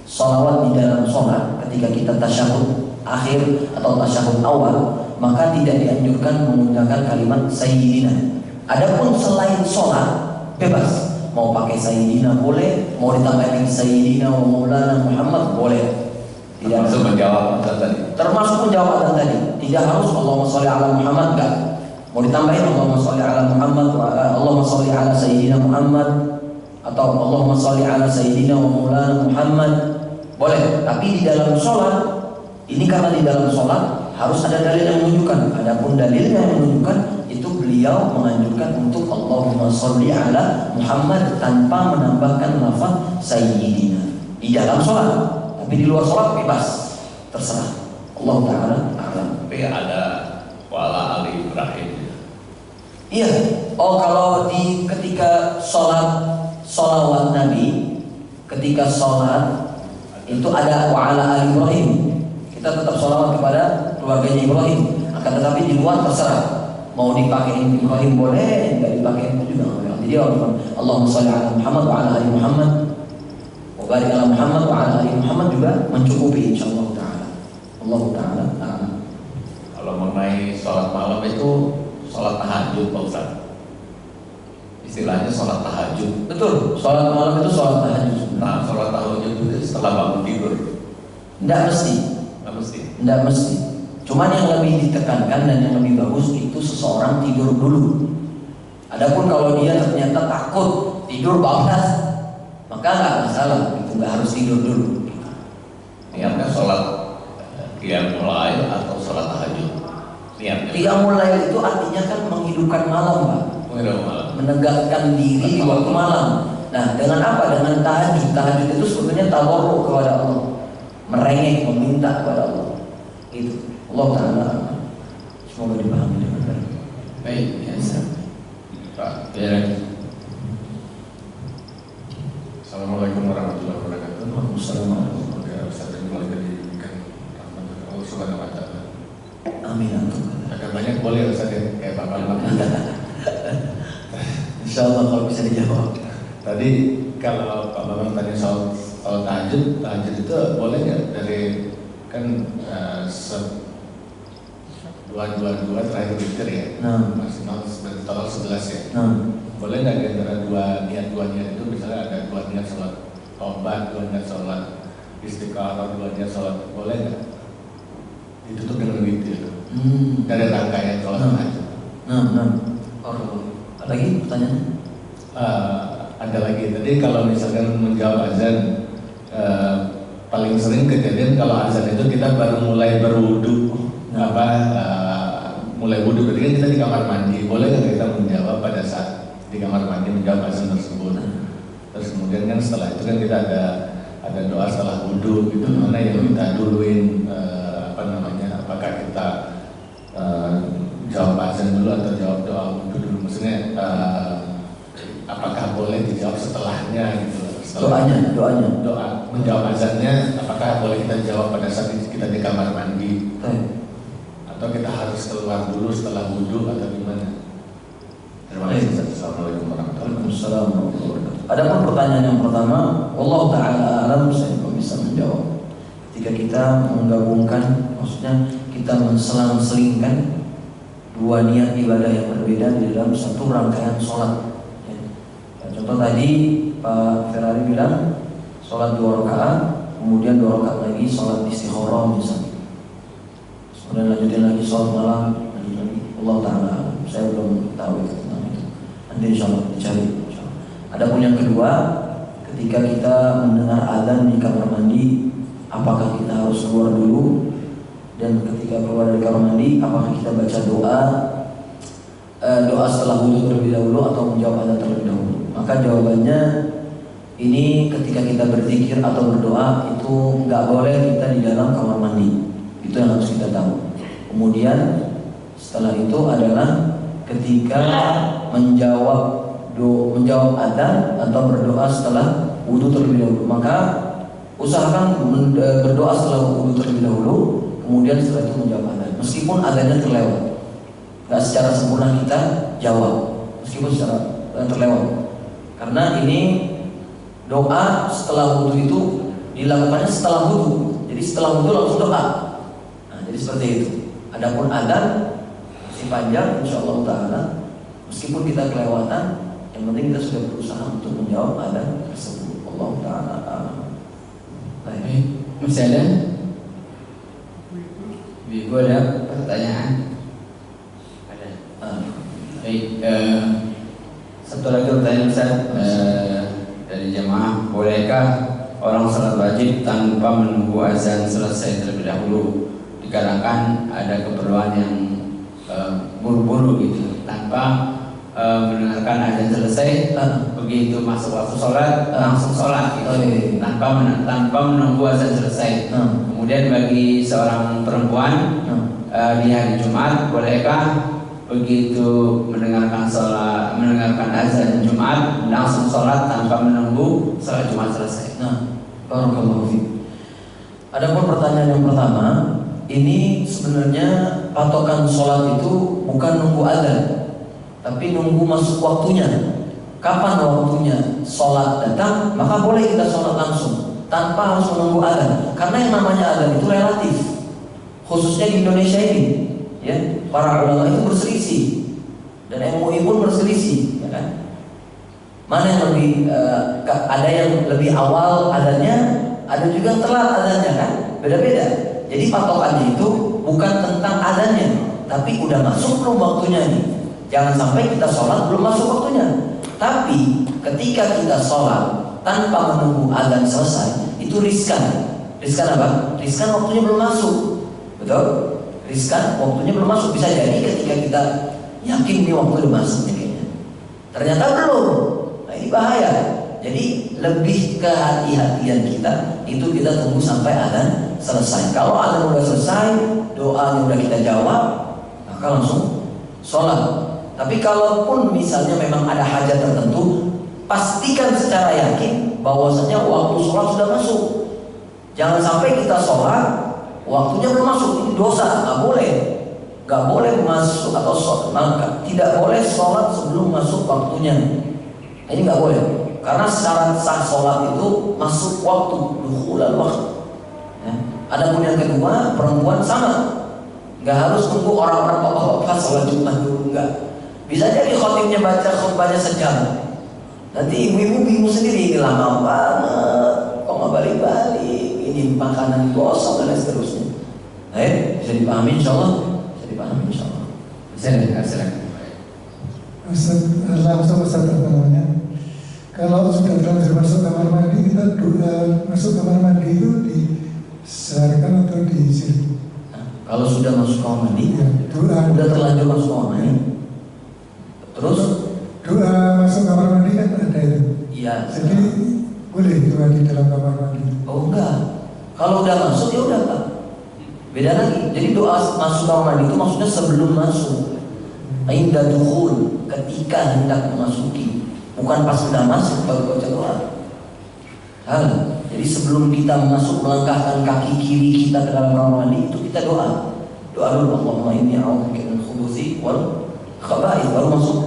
salawat di dalam sholat, ketika kita tasyahud akhir atau tasyahud awal, maka tidak dianjurkan menggunakan kalimat Sayyidina. Adapun selain sholat, bebas. Mau pakai Sayyidina boleh, mau ditambahkan Sayyidina wa Maulana Muhammad boleh. Tidak Termasuk menjawab azan tadi. Termasuk menjawab azan tadi. Tidak harus Allahumma sholli ala Muhammad, enggak. Mau ditambahin Allahumma sholli ala Muhammad, Allahumma sholli ala Sayyidina Muhammad, atau Allahumma sholli ala Sayyidina wa Maulana Muhammad boleh. Tapi di dalam sholat ini, karena di dalam sholat harus ada dalil yang menunjukkan. Adapun dalilnya yang menunjukkan itu beliau menganjurkan untuk Allahumma sholli ala Muhammad tanpa menambahkan lafaz Sayyidina di dalam sholat. Tapi di luar sholat bebas, terserah. Allah Taala alam. Tapi ada wala Ali Ibrahim. Iya. Oh, kalau di ketika sholawat Nabi, ketika sholat itu ada wa'ala Ali Ibrahim. Kita tetap sholawat kepada keluarganya Ibrahim. Akan tetapi di luar terserah. Mau dipakai Ibrahim boleh, enggak dipakai pun juga boleh. Jadi Allahumma sholli ala Muhammad wa ala ali Muhammad, wa barik ala Muhammad wa ala ali Muhammad juga mencukupi insyaallah taala. Allah taala a'lam. Kalau mengenai sholat malam itu sholat tahajud, Pak Ustaz. Istilahnya sholat tahajud. Betul, sholat malam itu sholat tahajud. Nah, sholat tahajud itu setelah bangun tidur. Tidak mesti. Nggak mesti. Tidak mesti. Cuman yang lebih ditekankan dan yang lebih bagus itu seseorang tidur dulu. Adapun kalau dia ternyata takut tidur bablas, maka nggak masalah, itu nggak harus tidur dulu. Niatnya sholat qiyamul lail atau sholat tahajud. Niatnya. Qiyamul lail itu artinya kan menghidupkan malam, Pak. Menegakkan diri di waktu malam. Nah, dengan apa? Dengan tahajud. Tahajud itu sebenarnya tawarruk kepada Allah, merengek, meminta kepada Allah. Itu. Allah Taala. Semoga dipahami dengan baik. Baik, ya Pak. Assalamualaikum warahmatullahi wabarakatuh. Waalaikumsalam warahmatullahi wabarakatuh. Semoga Ustaz dan keluarga diberikan rahmat Allah Subhanahu wa taala. Amin. Agak banyak boleh Ustaz ya, kayak Bapak bilang. Insyaallah kalau bisa dijawab. Tadi kalau Pak Bambang tanya soal tahajud itu boleh nggak dari kan dua terakhir witir ya, maksimal total 11 ya. Boleh nggak di antara dua niat itu misalnya ada dua niat sholat tobat, dua niat sholat istiqoroh, dua niat sholat, boleh nggak ditutup dengan witir? Dari rangkaian sholat tahajud. Lagi pertanyaannya? Ada lagi Jadi kalau misalkan menjawab azan, paling sering kejadian kalau azan itu kita baru mulai berwudu, mulai wudu, berarti kan kita di kamar mandi. Boleh nggak kita menjawab pada saat di kamar mandi menjawab azan tersebut? Terus kemudian kan setelah itu kan kita ada doa setelah wudu, itu mana yang kita duluin, apakah kita jawab azan dulu atau jawab doa wudu dulu? Maksudnya apakah boleh dijawab setelahnya gitu? Doa menjawab azannya apakah boleh kita jawab pada saat kita di kamar mandi? Atau kita harus keluar dulu setelah wudu atau gimana? Terima kasih. Assalamualaikum warahmatullahi wabarakatuh. Adapun pertanyaan yang pertama, Allah Ta'ala alam, saya belum bisa menjawab. Ketika kita menggabungkan, maksudnya kita menselang-selingkan dua niat ibadah yang berbeda di dalam satu rangkaian sholat. Contoh tadi Pak Ferrari bilang sholat 2 rakaat, kemudian 2 rakaat lagi sholat istikharah misalnya, kemudian lanjutin lagi sholat malam, lanjut lagi. Allah Ta'ala, saya belum tahu itu tentang itu. Nanti insya Allah dicari. Adapun yang kedua, ketika kita mendengar azan di kamar mandi, apakah kita harus keluar dulu? Dan ketika keluar dari kamar mandi, apakah kita baca doa setelah wudu terlebih dahulu atau menjawab azan terlebih dahulu? Maka jawabannya ini ketika kita berzikir atau berdoa itu nggak boleh kita di dalam kamar mandi. Itu yang harus kita tahu. Kemudian setelah itu adalah ketika menjawab azan atau berdoa setelah wudu terlebih dahulu. Maka usahakan berdoa setelah wudu terlebih dahulu, kemudian setelah itu menjawab azan. Meskipun azannya terlewat, nggak secara sempurna kita jawab, meskipun secara terlewat. Karena ini doa setelah wudu itu dilakukannya setelah wudu. Jadi setelah wudu langsung doa. Nah, jadi seperti itu. Adapun azan masih panjang, insyaallah taala. Meskipun kita kelewatan, yang penting kita sudah berusaha untuk menjawab azan tersebut. Allah taala. Baik, masih ada? Ibu ada pertanyaan? Ada. Baik. Satu lagi pertanyaan Ustaz, dari jemaah, bolehkah orang salat wajib tanpa menunggu azan selesai terlebih dahulu? Dikarenakan ada keperluan yang buru-buru gitu, tanpa mendengarkan azan selesai, begitu masuk waktu sholat langsung sholat gitu, tanpa menunggu azan selesai. Kemudian bagi seorang perempuan di hari Jumat, bolehkah begitu mendengarkan azan Jumat langsung sholat tanpa menunggu sholat Jumat selesai? Barakallahu fiik. Adapun pertanyaan yang pertama, ini sebenarnya patokan sholat itu bukan nunggu azan, tapi nunggu masuk waktunya. Kapan waktunya sholat datang, maka boleh kita sholat langsung tanpa harus menunggu azan. Karena yang namanya azan itu relatif, khususnya di Indonesia ini. Ya, para ulama itu berselisih dan MUI pun berselisih, ya kan? Mana yang lebih ada yang lebih awal adanya, ada juga yang telat adanya, kan? Beda-beda. Jadi patokannya itu bukan tentang adanya, tapi udah masuk belum waktunya nih. Jangan sampai kita sholat belum masuk waktunya. Tapi ketika kita sholat tanpa menunggu azan selesai, itu riskan. Riskan apa? Riskan waktunya belum masuk, betul? Riskan waktunya belum masuk. Bisa jadi ketika kita yakin nih waktu udah masuk kayaknya, ternyata belum. Nah ini bahaya. Jadi lebih kehati-hatian kita itu kita tunggu sampai azan selesai. Kalau azan udah selesai, doanya udah kita jawab, maka langsung sholat. Tapi kalaupun misalnya memang ada hajat tertentu, pastikan secara yakin bahwasanya waktu sholat sudah masuk. Jangan sampai kita sholat waktunya belum masuk, ini dosa, nggak boleh masuk atau sholat, maka tidak boleh sholat sebelum masuk waktunya. Ini nggak boleh, karena syarat sah sholat itu masuk waktu, dukhulul waktu. Ya. Adapun yang kedua, perempuan sama, nggak harus tunggu orang-orang bapak-bapak sholat Jumat dulu, nggak. Bisa jadi khotibnya baca khutbahnya sejam, nanti ibu-ibu bingung sendiri, ini lama banget, kok nggak balik-balik. Ini makanan gosong dan seterusnya. Bisa dipahami insyaallah. Silakan. Ustaz, apa namanya? kalau sudah terlanjur masuk kamar mandi, kita masuk kamar mandi itu diseharkan atau diisi? Kalau sudah masuk kamar mandi, ya, sudah terlanjur masuk kamar mandi, terus doa masuk kamar mandi kan ada itu. Iya. Jadi boleh doa di dalam kamar mandi. Oh enggak, kalau udah masuk ya udah Pak. Beda lagi. Jadi doa masuk kamar mandi itu maksudnya sebelum masuk. Inda dukhul, ketika hendak memasuki. Bukan pas sudah masuk baru baca doa. Jadi sebelum kita masuk melangkahkan kaki kiri kita ke dalam kamar mandi itu kita doa. Doa dulu, Allahumma inni a'udzubika minal khubuthi wal khaba'ith, baru masuk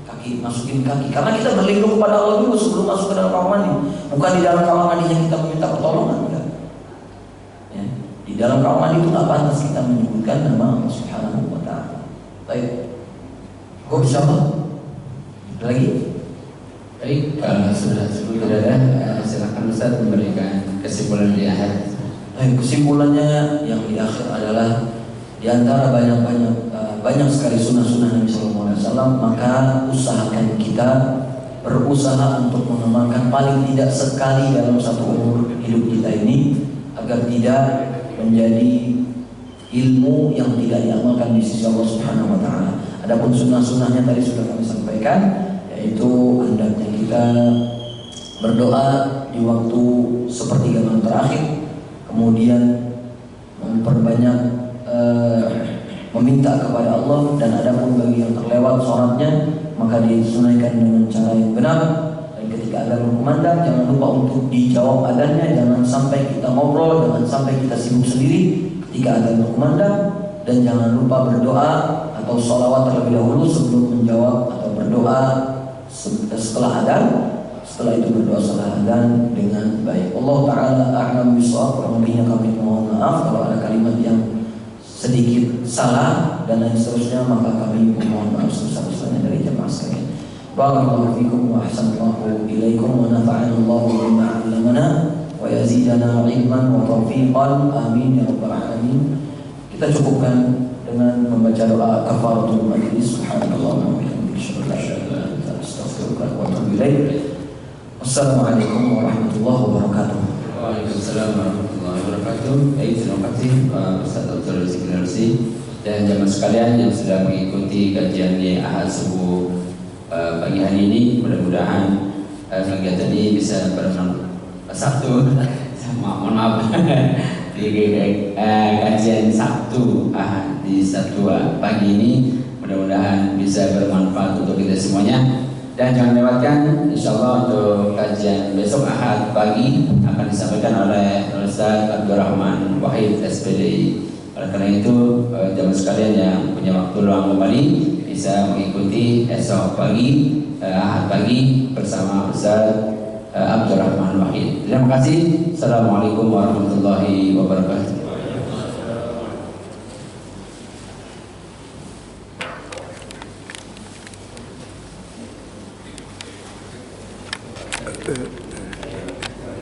kaki, masukin kaki. Karena kita berlindung kepada Allah dulu sebelum masuk ke dalam kamar mandi. Bukan di dalam kamar mandi yang kita meminta pertolongan, enggak. Ya. Di dalam kamar mandi itu enggak pantas kita menyebutkan nama Allah Subhanahu wa taala. Baik. Kok bisa apa? Lagi? Baik, sudah cukup tidak ada, silakan Ustaz memberikan kesimpulan di akhir. Kesimpulannya yang di akhir adalah di antara banyak sekali sunnah-sunnah Nabi Sallallahu Alaihi Wasallam, maka usahakan kita berusaha untuk mengamalkan paling tidak sekali dalam satu umur hidup kita ini, agar tidak menjadi ilmu yang tidak diamalkan di sisi Allah Subhanahu Wa Taala. Adapun sunnah-sunnahnya tadi sudah kami sampaikan, yaitu hendaknya kita berdoa di waktu sepertiga malam terakhir, kemudian memperbanyak meminta kepada Allah, dan adapun bagi yang terlewat sholatnya maka disunaikan dengan cara yang benar. Dan ketika adzan berkumandang jangan lupa untuk dijawab adzannya, jangan sampai kita ngobrol, jangan sampai kita sibuk sendiri ketika adzan berkumandang, dan jangan lupa berdoa atau sholawat terlebih dahulu sebelum menjawab atau berdoa setelah adzan. Setelah itu berdoa setelah adzan dengan baik. Allah Ta'ala a'lam bishawab. Kurang lebihnya kami mohon maaf kalau ada kalimat yang sedikit salah dan lain seterusnya, maka kami mohon maaf sebesar-besarnya dari jemaah sekalian. Barakallahu fikum wa ahsanallahu ilaikum wa nafa'ana Allahu bima 'allamana wa yazidana ilman wa tawfiqan, amin ya rabbal alamin. Kita cukupkan dengan membaca doa kafaratul majlis. Subhanallah wa bihamdihi, astaghfirullah wa atubu ilaik. Wassalamualaikum warahmatullahi wabarakatuh. Waalaikumsalam warahmatullahi wabarakatuh. Baik, terima kasih Ustaz Dr. Rizky dan jamaah sekalian yang sudah mengikuti kajian di Ahad subuh pagi hari ini. Mudah-mudahan kegiatan ini bisa bermanfaat. Sabtu, mohon maaf, di kajian Sabtu di Sabtu pagi ini mudah-mudahan bisa bermanfaat untuk kita semuanya. Dan jangan lewatkan insyaallah untuk kajian besok Ahad pagi akan disampaikan oleh Ustaz Abdurrahman Wahid SPDI. Oleh karena itu jamaah sekalian yang punya waktu luang kembali bisa mengikuti esok pagi Ahad pagi bersama Ustaz Abdurrahman Wahid. Terima kasih. Assalamualaikum warahmatullahi wabarakatuh.